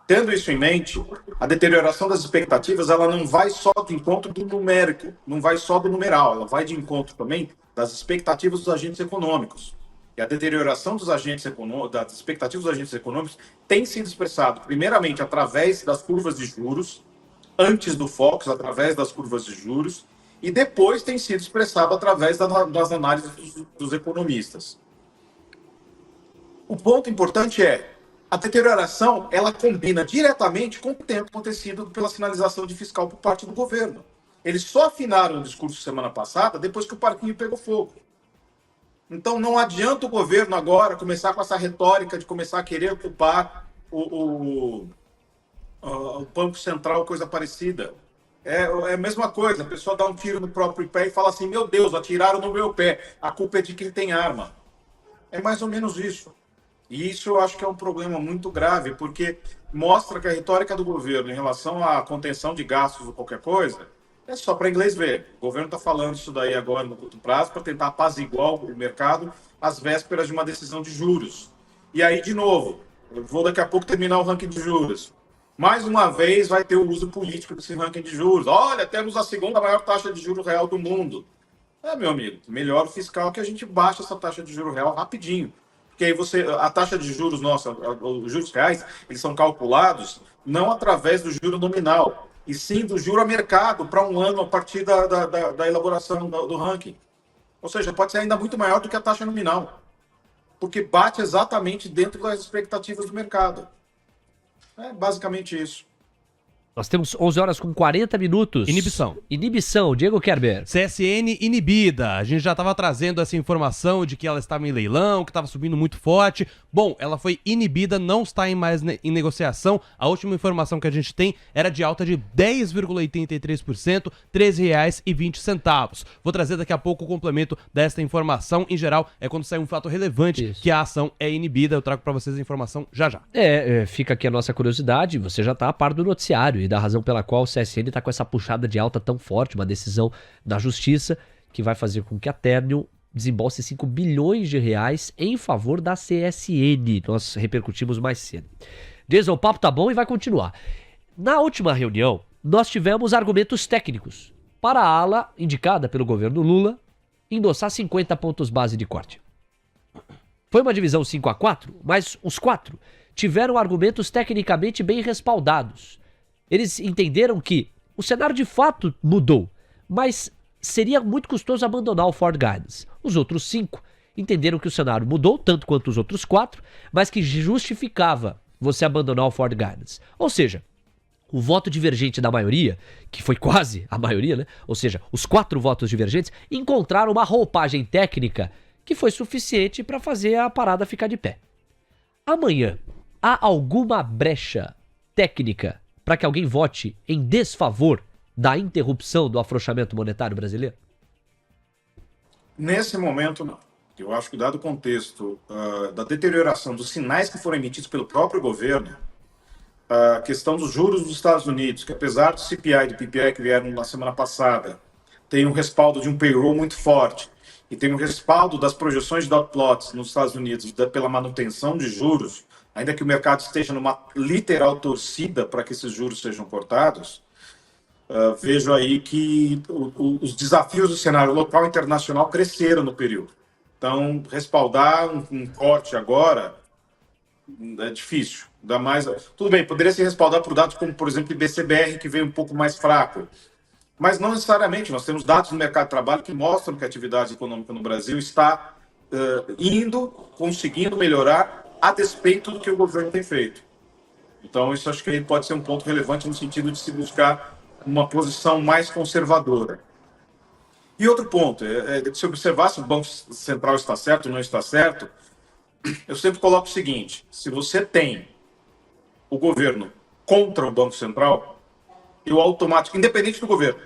Tendo isso em mente, a deterioração das expectativas ela não vai só de encontro do numérico, não vai só do numeral, ela vai de encontro também das expectativas dos agentes econômicos. E a deterioração das expectativas dos agentes econômicos tem sido expressado, primeiramente, através das curvas de juros, antes do Focus, através das curvas de juros, e depois tem sido expressado através das análises dos economistas. O ponto importante é a deterioração, ela combina diretamente com o que tem acontecido pela sinalização de fiscal por parte do governo. Eles só afinaram o discurso semana passada depois que o parquinho pegou fogo. Então não adianta o governo agora começar com essa retórica de começar a querer culpar o Banco Central, coisa parecida. É a mesma coisa, a pessoa dá um tiro no próprio pé e fala assim, meu Deus, atiraram no meu pé, a culpa é de quem tem arma. É mais ou menos isso. E isso eu acho que é um problema muito grave, porque mostra que a retórica do governo em relação à contenção de gastos ou qualquer coisa é só para inglês ver. O governo está falando isso daí agora no curto prazo para tentar apaziguar o mercado às vésperas de uma decisão de juros. E aí, de novo, eu vou daqui a pouco terminar o ranking de juros. Mais uma vez vai ter o uso político desse ranking de juros. Olha, temos a segunda maior taxa de juros real do mundo. Meu amigo, melhor o fiscal que a gente baixa essa taxa de juros real rapidinho. Porque aí a taxa de juros nossa, os juros reais, eles são calculados não através do juro nominal, e sim do juro a mercado para um ano a partir da elaboração do ranking. Ou seja, pode ser ainda muito maior do que a taxa nominal, porque bate exatamente dentro das expectativas do mercado. É basicamente isso. Nós temos 11 horas com 40 minutos. Inibição, Diego Kerber. CSN inibida. A gente já estava trazendo essa informação de que ela estava em leilão, que estava subindo muito forte. Bom, ela foi inibida, não está mais em negociação. A última informação que a gente tem era de alta de 10,83%, R$ 13,20. Vou trazer daqui a pouco o complemento desta informação. Em geral, é quando sai um fato relevante que a ação é inibida. Eu trago para vocês a informação já já. Fica aqui a nossa curiosidade. Você já está a par do noticiário e da razão pela qual o CSN está com essa puxada de alta tão forte, uma decisão da Justiça que vai fazer com que a Ternium desembolse 5 bilhões de reais em favor da CSN. Nós repercutimos mais cedo. Jason, o papo tá bom e vai continuar. Na última reunião, nós tivemos argumentos técnicos para a ala indicada pelo governo Lula endossar 50 pontos base de corte. Foi uma divisão 5-4, mas os 4 tiveram argumentos tecnicamente bem respaldados. Eles entenderam que o cenário de fato mudou, mas seria muito custoso abandonar o Forward Guidance. Os outros 5 entenderam que o cenário mudou, tanto quanto os outros 4, mas que justificava você abandonar o Forward Guidance. Ou seja, o voto divergente da maioria, que foi quase a maioria, né? Ou seja, os 4 votos divergentes encontraram uma roupagem técnica que foi suficiente para fazer a parada ficar de pé. Amanhã, há alguma brecha técnica para que alguém vote em desfavor da interrupção do afrouxamento monetário brasileiro? Nesse momento, não. Eu acho que, dado o contexto da deterioração dos sinais que foram emitidos pelo próprio governo, a questão dos juros dos Estados Unidos, que apesar do CPI e do PPI que vieram na semana passada, tem um respaldo de um payroll muito forte e tem um respaldo das projeções de dot plots nos Estados Unidos pela manutenção de juros, ainda que o mercado esteja numa literal torcida para que esses juros sejam cortados, vejo aí que os desafios do cenário local e internacional cresceram no período. Então, respaldar um corte agora é difícil. Ainda mais, tudo bem, poderia se respaldar por dados como, por exemplo, o IBCBR, que veio um pouco mais fraco. Mas não necessariamente. Nós temos dados no mercado de trabalho que mostram que a atividade econômica no Brasil está conseguindo melhorar a despeito do que o governo tem feito. Então, isso acho que pode ser um ponto relevante no sentido de se buscar uma posição mais conservadora. E outro ponto, se observar se o Banco Central está certo ou não está certo, eu sempre coloco o seguinte: se você tem o governo contra o Banco Central, independente do governo,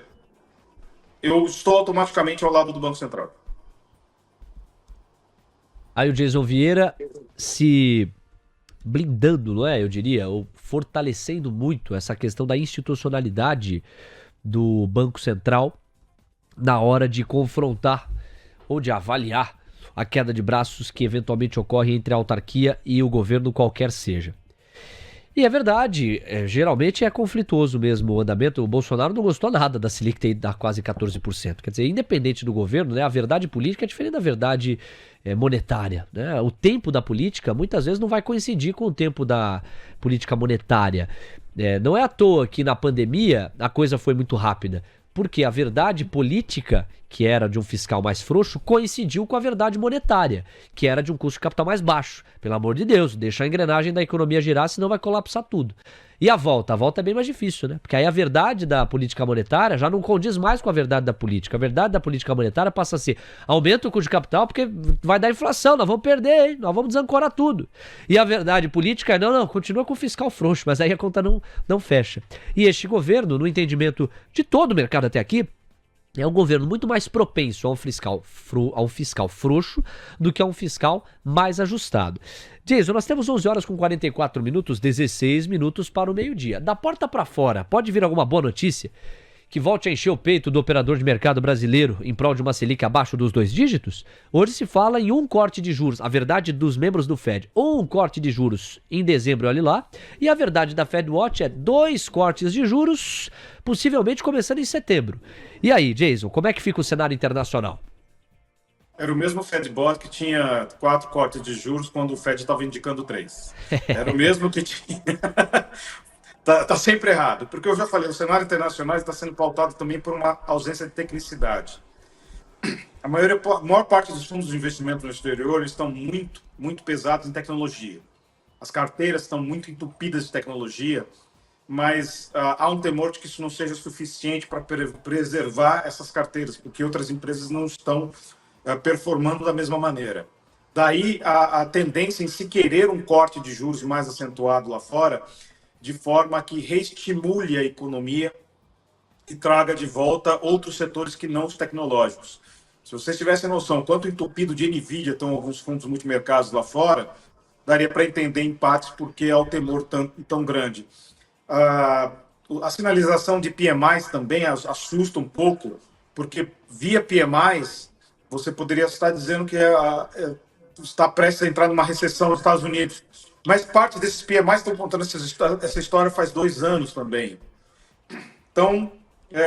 eu estou automaticamente ao lado do Banco Central. Aí o Jason Vieira se blindando, não é? Eu diria, ou fortalecendo muito essa questão da institucionalidade do Banco Central na hora de confrontar ou de avaliar a queda de braços que eventualmente ocorre entre a autarquia e o governo, qualquer seja. E é verdade, geralmente é conflituoso mesmo o andamento. O Bolsonaro não gostou nada da Selic ter ido a quase 14%. Quer dizer, independente do governo, né, a verdade política é diferente da verdade monetária. Né? O tempo da política muitas vezes não vai coincidir com o tempo da política monetária. Não é à toa que na pandemia a coisa foi muito rápida. Porque a verdade política, que era de um fiscal mais frouxo, coincidiu com a verdade monetária, que era de um custo de capital mais baixo. Pelo amor de Deus, deixa a engrenagem da economia girar, senão vai colapsar tudo. E a volta? A volta é bem mais difícil, né? Porque aí a verdade da política monetária já não condiz mais com a verdade da política. A verdade da política monetária passa a ser: aumenta o custo de capital porque vai dar inflação, nós vamos perder, hein? Nós vamos desancorar tudo. E a verdade política é: não, continua com o fiscal frouxo, mas aí a conta não fecha. E este governo, no entendimento de todo o mercado até aqui, é um governo muito mais propenso a um fiscal frouxo do que a um fiscal mais ajustado. Jason, nós temos 11 horas com 44 minutos, 16 minutos para o meio-dia. Da porta para fora, pode vir alguma boa notícia que volte a encher o peito do operador de mercado brasileiro em prol de uma Selic abaixo dos 2 dígitos? Hoje se fala em um corte de juros, a verdade dos membros do Fed, um corte de juros em dezembro, olha lá, e a verdade da FedWatch é 2 cortes de juros, possivelmente começando em setembro. E aí, Jason, como é que fica o cenário internacional? Era o mesmo FedBot que tinha 4 cortes de juros quando o Fed estava indicando 3. Era o mesmo que tinha... Tá sempre errado, porque eu já falei, o cenário internacional está sendo pautado também por uma ausência de tecnicidade. A maior parte dos fundos de investimento no exterior estão muito, muito pesados em tecnologia. As carteiras estão muito entupidas de tecnologia, mas há um temor de que isso não seja suficiente para preservar essas carteiras, porque outras empresas não estão performando da mesma maneira. Daí a tendência em se querer um corte de juros mais acentuado lá fora, de forma que reestimule a economia e traga de volta outros setores que não os tecnológicos. Se vocês tivessem noção quanto entupido de NVIDIA estão alguns fundos multimercados lá fora, daria para entender em partes porque há o temor tão grande. A sinalização de PMIs também assusta um pouco, porque via PMIs você poderia estar dizendo que está prestes a entrar numa recessão nos Estados Unidos. Mas parte desses PMIs estão contando essa história faz 2 anos também. Então,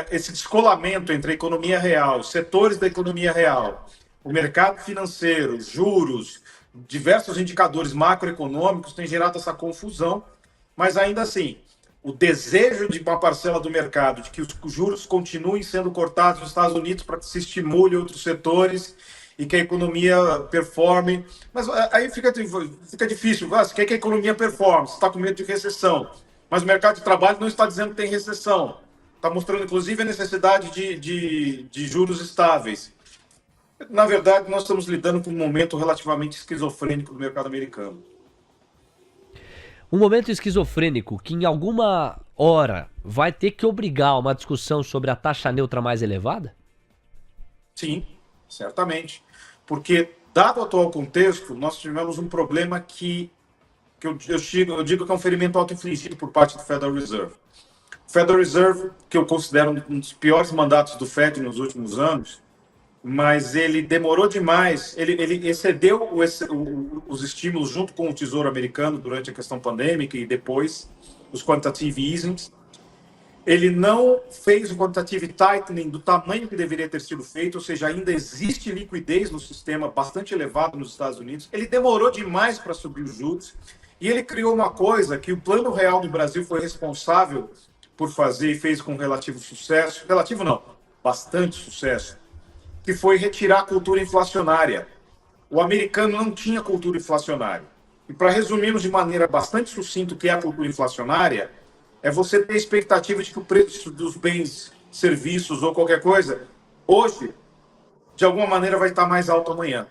esse descolamento entre a economia real, setores da economia real, o mercado financeiro, juros, diversos indicadores macroeconômicos tem gerado essa confusão, mas ainda assim, o desejo de uma parcela do mercado de que os juros continuem sendo cortados nos Estados Unidos para que se estimule outros setores e que a economia performe. Mas aí fica difícil. Você quer que a economia performe, você está com medo de recessão. Mas o mercado de trabalho não está dizendo que tem recessão. Está mostrando, inclusive, a necessidade de juros estáveis. Na verdade, nós estamos lidando com um momento relativamente esquizofrênico do mercado americano. Um momento esquizofrênico que em alguma hora vai ter que obrigar uma discussão sobre a taxa neutra mais elevada? Sim, certamente. Porque Dado o atual contexto, nós tivemos um problema que eu digo que é um ferimento auto-infligido por parte do Federal Reserve. O Federal Reserve, que eu considero um dos piores mandatos do Fed nos últimos anos, mas ele demorou demais, ele excedeu os estímulos junto com o Tesouro Americano durante a questão pandêmica e depois os quantitative easings. Ele não fez o quantitative tightening do tamanho que deveria ter sido feito, ou seja, ainda existe liquidez no sistema bastante elevado nos Estados Unidos. Ele demorou demais para subir os juros e ele criou uma coisa que o Plano Real do Brasil foi responsável por fazer e fez com relativo sucesso, relativo não, bastante sucesso, que foi retirar a cultura inflacionária. O americano não tinha cultura inflacionária. E para resumirmos de maneira bastante sucinta o que é a cultura inflacionária, é você ter a expectativa de que o preço dos bens, serviços ou qualquer coisa, hoje, de alguma maneira, vai estar mais alto amanhã.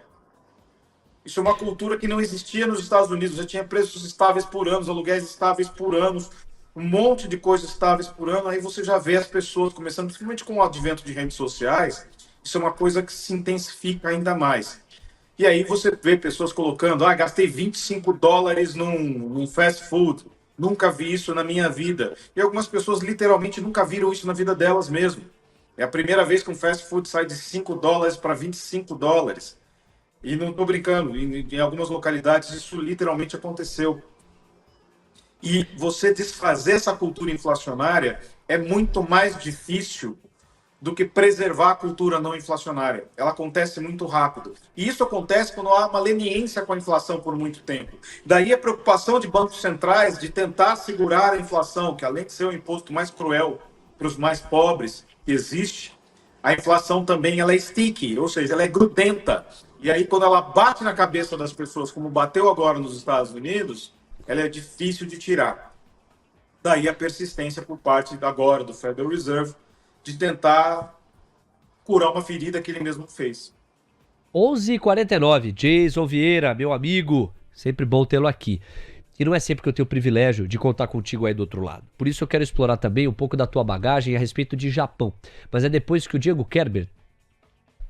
Isso é uma cultura que não existia nos Estados Unidos. Já tinha preços estáveis por anos, aluguéis estáveis por anos, um monte de coisas estáveis por ano. Aí você já vê as pessoas começando, principalmente com o advento de redes sociais, isso é uma coisa que se intensifica ainda mais. E aí você vê pessoas colocando, gastei $25 num fast food. Nunca vi isso na minha vida. E algumas pessoas literalmente nunca viram isso na vida delas mesmo. É a primeira vez que um fast food sai de $5 para $25. E não estou brincando, em algumas localidades isso literalmente aconteceu. E você desfazer essa cultura inflacionária é muito mais difícil do que preservar a cultura não inflacionária. Ela acontece muito rápido. E isso acontece quando há uma leniência com a inflação por muito tempo. Daí a preocupação de bancos centrais de tentar segurar a inflação, que além de ser o imposto mais cruel para os mais pobres que existe, a inflação também ela é sticky, ou seja, ela é grudenta. E aí quando ela bate na cabeça das pessoas, como bateu agora nos Estados Unidos, ela é difícil de tirar. Daí a persistência por parte agora do Federal Reserve de tentar curar uma ferida que ele mesmo fez. 11h49, Jason Vieira, meu amigo, sempre bom tê-lo aqui. E não é sempre que eu tenho o privilégio de contar contigo aí do outro lado. Por isso eu quero explorar também um pouco da tua bagagem a respeito de Japão. Mas é depois que o Diego Kerber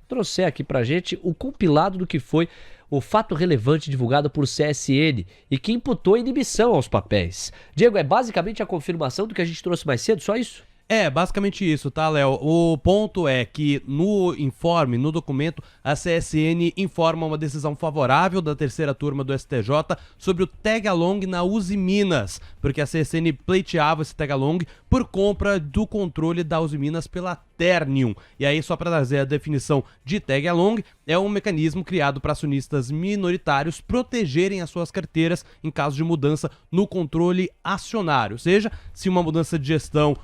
trouxer aqui pra gente o compilado do que foi o fato relevante divulgado por CSN e que imputou inibição aos papéis. Diego, é basicamente a confirmação do que a gente trouxe mais cedo, só isso? É, basicamente isso, tá, Léo? O ponto é que no informe, no documento, a CSN informa uma decisão favorável da terceira turma do STJ sobre o tag-along na Uzi Minas, porque a CSN pleiteava esse tag-along por compra do controle da Uzi Minas pela Ternium. E aí, só para trazer a definição de tag-along, é um mecanismo criado para acionistas minoritários protegerem as suas carteiras em caso de mudança no controle acionário. Ou seja, se uma mudança de gestão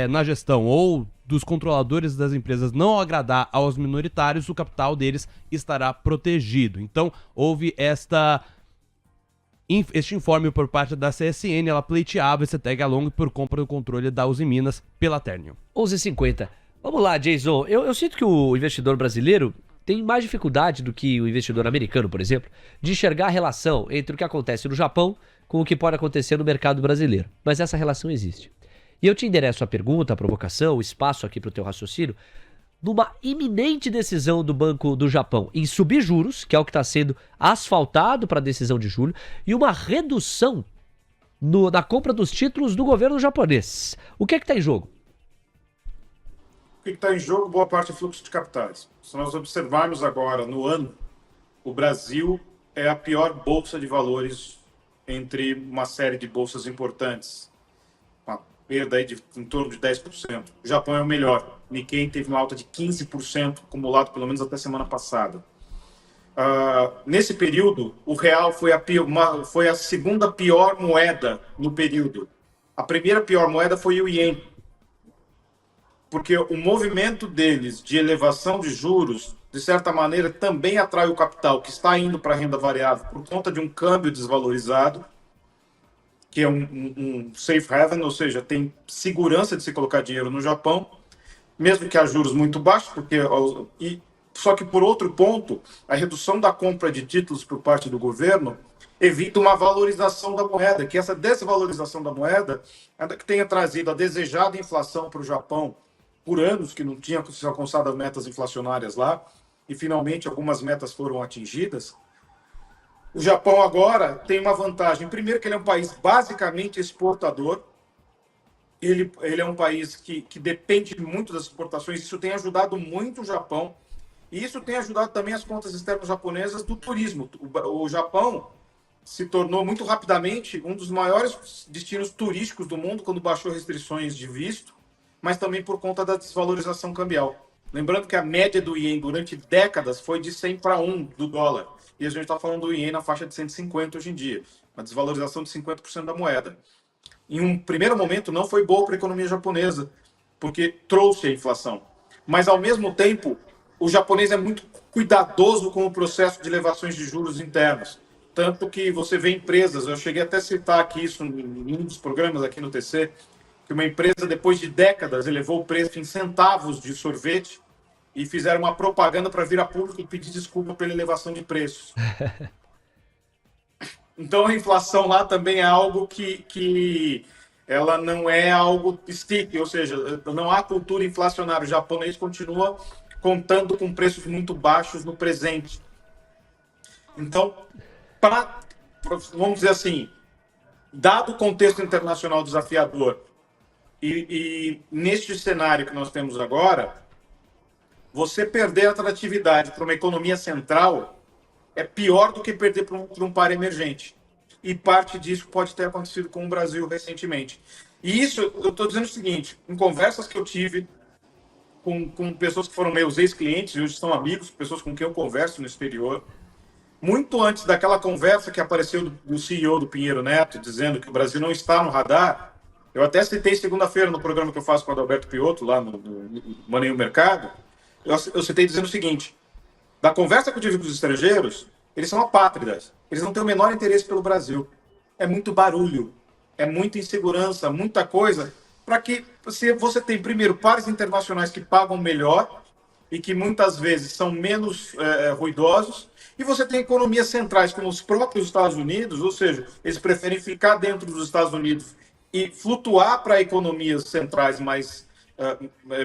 na gestão ou dos controladores das empresas não agradar aos minoritários, o capital deles estará protegido. Então, houve este informe por parte da CSN, ela pleiteava esse tag-along por compra do controle da Uzi Minas pela Ternium. 11h50. Vamos lá, Jason. Eu sinto que o investidor brasileiro tem mais dificuldade do que o investidor americano, por exemplo, de enxergar a relação entre o que acontece no Japão com o que pode acontecer no mercado brasileiro. Mas essa relação existe. E eu te endereço a pergunta, a provocação, o espaço aqui para o teu raciocínio, numa iminente decisão do Banco do Japão em subir juros, que é o que está sendo asfaltado para a decisão de julho, e uma redução na compra dos títulos do governo japonês. O que é que está em jogo? O que está em jogo? Boa parte é fluxo de capitais. Se nós observarmos agora, no ano, o Brasil é a pior bolsa de valores entre uma série de bolsas importantes. Perda aí em torno de 10%. O Japão é o melhor. Nikkei teve uma alta de 15% acumulado, pelo menos até semana passada. Nesse período, o real foi a segunda pior moeda no período. A primeira pior moeda foi o iene. Porque o movimento deles de elevação de juros, de certa maneira, também atrai o capital que está indo para a renda variável por conta de um câmbio desvalorizado, que é um safe haven, ou seja, tem segurança de se colocar dinheiro no Japão, mesmo que a juros muito baixos, só que, por outro ponto, a redução da compra de títulos por parte do governo evita uma valorização da moeda, que essa desvalorização da moeda que tenha trazido a desejada inflação para o Japão por anos, que não tinha alcançado as metas inflacionárias lá, e finalmente algumas metas foram atingidas, o Japão agora tem uma vantagem. Primeiro que ele é um país basicamente exportador, ele é um país que depende muito das exportações, isso tem ajudado muito o Japão, e isso tem ajudado também as contas externas japonesas do turismo. O Japão se tornou muito rapidamente um dos maiores destinos turísticos do mundo quando baixou restrições de visto, mas também por conta da desvalorização cambial. Lembrando que a média do ien durante décadas foi de 100 para 1 do dólar, e a gente está falando do ien na faixa de 150 hoje em dia, uma desvalorização de 50% da moeda. Em um primeiro momento não foi boa para a economia japonesa, porque trouxe a inflação. Mas, ao mesmo tempo, o japonês é muito cuidadoso com o processo de elevações de juros internos. Tanto que você vê empresas, eu cheguei até a citar aqui isso em um dos programas aqui no TC, que uma empresa, depois de décadas, elevou o preço em centavos de sorvete e fizeram uma propaganda para vir a público e pedir desculpa pela elevação de preços. Então, a inflação lá também é algo que ela não é algo sticky, ou seja, não há cultura inflacionária. O japonês continua contando com preços muito baixos no presente. Então, vamos dizer assim, dado o contexto internacional desafiador e neste cenário que nós temos agora, você perder a atratividade para uma economia central é pior do que perder para um par emergente. E parte disso pode ter acontecido com o Brasil recentemente. E isso, eu estou dizendo o seguinte, em conversas que eu tive com pessoas que foram meus ex-clientes e hoje são amigos, pessoas com quem eu converso no exterior, muito antes daquela conversa que apareceu do CEO do Pinheiro Neto, dizendo que o Brasil não está no radar, eu até citei segunda-feira no programa que eu faço com o Adalberto Piotto, lá no Maneio Mercado, eu citei dizendo o seguinte, da conversa que eu tive com os estrangeiros, eles são apátridas, eles não têm o menor interesse pelo Brasil. É muito barulho, é muita insegurança, muita coisa, para que você tem, primeiro, pares internacionais que pagam melhor e que muitas vezes são menos ruidosos, e você tem economias centrais como os próprios Estados Unidos, ou seja, eles preferem ficar dentro dos Estados Unidos e flutuar para economias centrais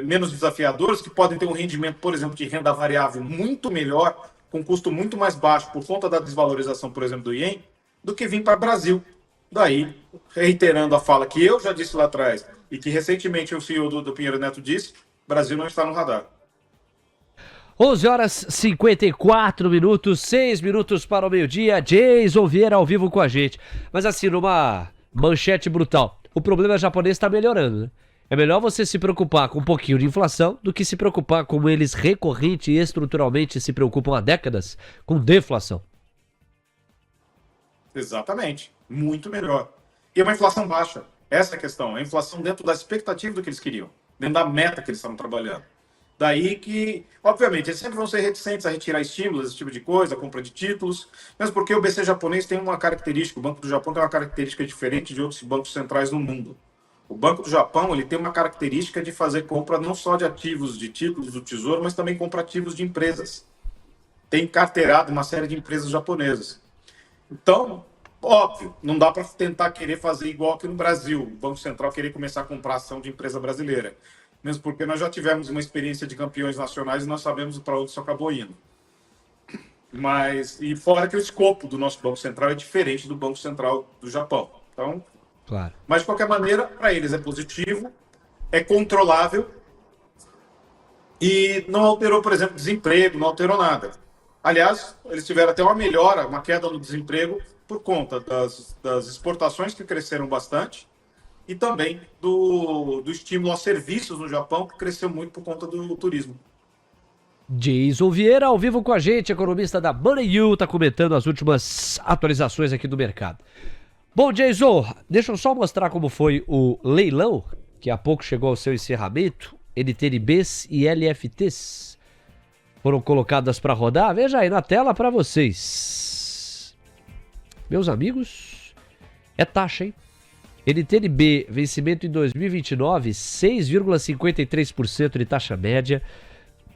menos desafiadoras, que podem ter um rendimento, por exemplo, de renda variável muito melhor, com custo muito mais baixo por conta da desvalorização, por exemplo, do ien, do que vir para o Brasil. Daí, reiterando a fala que eu já disse lá atrás e que recentemente o CEO do Pinheiro Neto disse, Brasil não está no radar. 11 horas 54 minutos, 6 minutos para o meio-dia. Jason Vieira ao vivo com a gente. Mas assim, numa manchete brutal, o problema japonês está melhorando, né? É melhor você se preocupar com um pouquinho de inflação do que se preocupar como eles recorrente e estruturalmente se preocupam há décadas com deflação. Exatamente. Muito melhor. E é uma inflação baixa. Essa é a questão. É a inflação dentro da expectativa do que eles queriam. Dentro da meta que eles estavam trabalhando. Daí que, obviamente, eles sempre vão ser reticentes a retirar estímulos, esse tipo de coisa, compra de títulos, mesmo porque o BC japonês tem uma característica, o Banco do Japão tem uma característica diferente de outros bancos centrais no mundo. O Banco do Japão ele tem uma característica de fazer compra não só de ativos, de títulos do Tesouro, mas também compra ativos de empresas. Tem carteirado uma série de empresas japonesas. Então, óbvio, não dá para tentar querer fazer igual aqui no Brasil, o Banco Central querer começar a comprar ação de empresa brasileira. Mesmo porque nós já tivemos uma experiência de campeões nacionais e nós sabemos para onde isso acabou indo. E fora que o escopo do nosso Banco Central é diferente do Banco Central do Japão. Então, claro. Mas, de qualquer maneira, para eles é positivo, é controlável e não alterou, por exemplo, desemprego, não alterou nada. Aliás, eles tiveram até uma melhora, uma queda no desemprego por conta das exportações que cresceram bastante e também do estímulo a serviços no Japão, que cresceu muito por conta do turismo. Jason Vieira ao vivo com a gente, economista da Money, está comentando as últimas atualizações aqui do mercado. Bom, Jason, deixa eu só mostrar como foi o leilão, que há pouco chegou ao seu encerramento. NTNBs e LFTs foram colocadas para rodar. Veja aí na tela para vocês. Meus amigos, é taxa, hein? NTNB, vencimento em 2029, 6,53% de taxa média.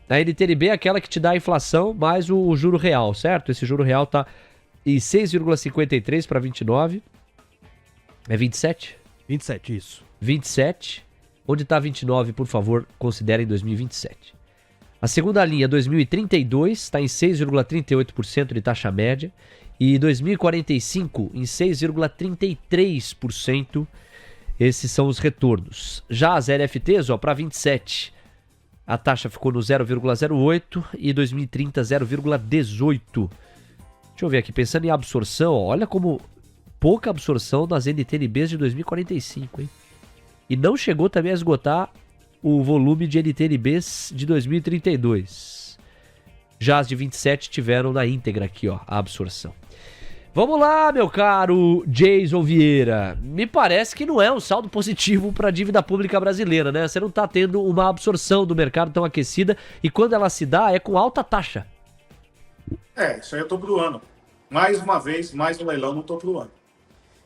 A NTNB é aquela que te dá a inflação mais o juro real, certo? Esse juro real tá em 6,53 para 29. É 27? 27, isso. 27. Onde está 29, por favor, considerem 2027. A segunda linha, 2032, está em 6,38% de taxa média. E 2045 em 6,33%. Esses são os retornos. Já as LFTs, para 27, a taxa ficou no 0,08 e 2030 0,18. Deixa eu ver aqui, pensando em absorção, olha como pouca absorção nas NTNBs de 2045, hein? E não chegou também a esgotar o volume de NTNBs de 2032. Já as de 27 tiveram na íntegra aqui, a absorção. Vamos lá, meu caro Jason Vieira. Me parece que não é um saldo positivo para a dívida pública brasileira, né? Você não está tendo uma absorção do mercado tão aquecida e quando ela se dá é com alta taxa. Isso aí é topo do ano. Mais uma vez, mais um leilão no topo do ano.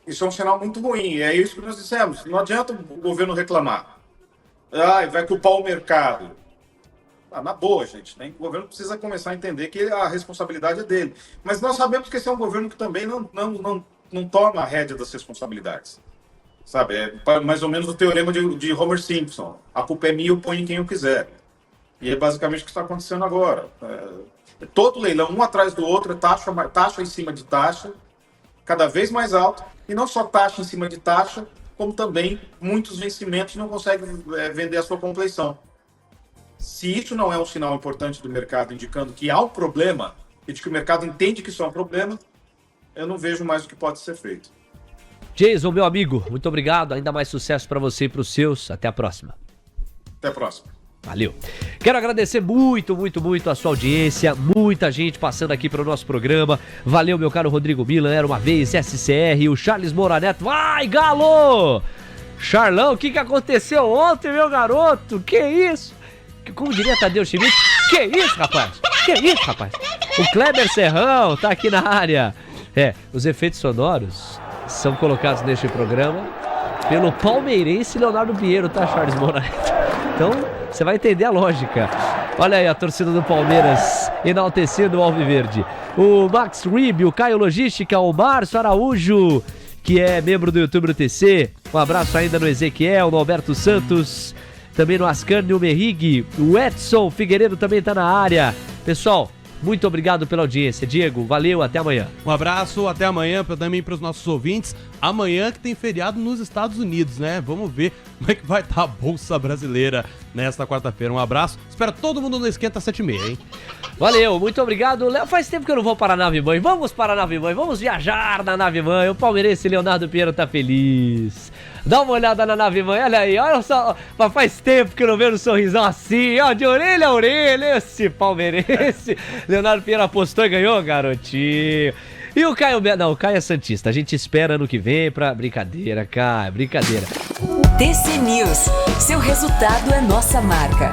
Isso é um sinal muito ruim. E é isso que nós dissemos. Não adianta o governo reclamar. Vai culpar o mercado. Na boa, gente, né? O governo precisa começar a entender que a responsabilidade é dele. Mas nós sabemos que esse é um governo que também não toma a rédea das responsabilidades. Sabe? É mais ou menos o teorema de Homer Simpson. A culpa é minha, eu ponho em quem eu quiser. E é basicamente o que está acontecendo agora. Todo leilão, um atrás do outro, é taxa em cima de taxa, cada vez mais alto. E não só taxa em cima de taxa, como também muitos vencimentos não conseguem vender a sua compleição. Se isso não é um sinal importante do mercado indicando que há um problema e de que o mercado entende que isso é um problema, eu não vejo mais o que pode ser feito. Jason, meu amigo, muito obrigado. Ainda mais sucesso para você e para os seus. Até a próxima. Até a próxima. Valeu. Quero agradecer muito a sua audiência, muita gente passando aqui para o nosso programa. Valeu, meu caro Rodrigo Milan, era uma vez, SCR, o Charles Moura Neto. Vai, Galo! Charlão, o que aconteceu ontem, meu garoto? Que isso? Como diria Tadeu Schmidt, que isso, rapaz? Que isso, rapaz? O Kleber Serrão tá aqui na área. Os efeitos sonoros são colocados neste programa pelo palmeirense Leonardo Pinheiro, tá, Charles Moraes? Então, você vai entender a lógica. Olha aí a torcida do Palmeiras enaltecendo o Alviverde. O Max Ribe, o Caio Logística, o Márcio Araújo, que é membro do YouTube do TC. Um abraço ainda no Ezequiel, no Alberto Santos. Também no Ascani, o Merrig, o Edson Figueiredo também está na área. Pessoal, muito obrigado pela audiência. Diego, valeu, até amanhã. Um abraço, até amanhã também para os nossos ouvintes. Amanhã que tem feriado nos Estados Unidos, né? Vamos ver como é que vai estar a Bolsa Brasileira nesta quarta-feira. Um abraço, espero todo mundo no Esquenta 7h30, hein? Valeu, muito obrigado. Léo, faz tempo que eu não vou para a nave mãe. Vamos para a nave mãe, vamos viajar na nave mãe. O palmeirense Leonardo Pinheiro tá feliz. Dá uma olhada na nave mãe, olha aí, olha só. Faz tempo que eu não vejo um sorrisão assim, ó, de orelha a orelha. Esse palmeirense. Leonardo Pinheiro apostou e ganhou, garotinho. E o Caio... Não, o Caio é santista. A gente espera ano que vem pra... Brincadeira, Caio, brincadeira. TC News. Seu resultado é nossa marca.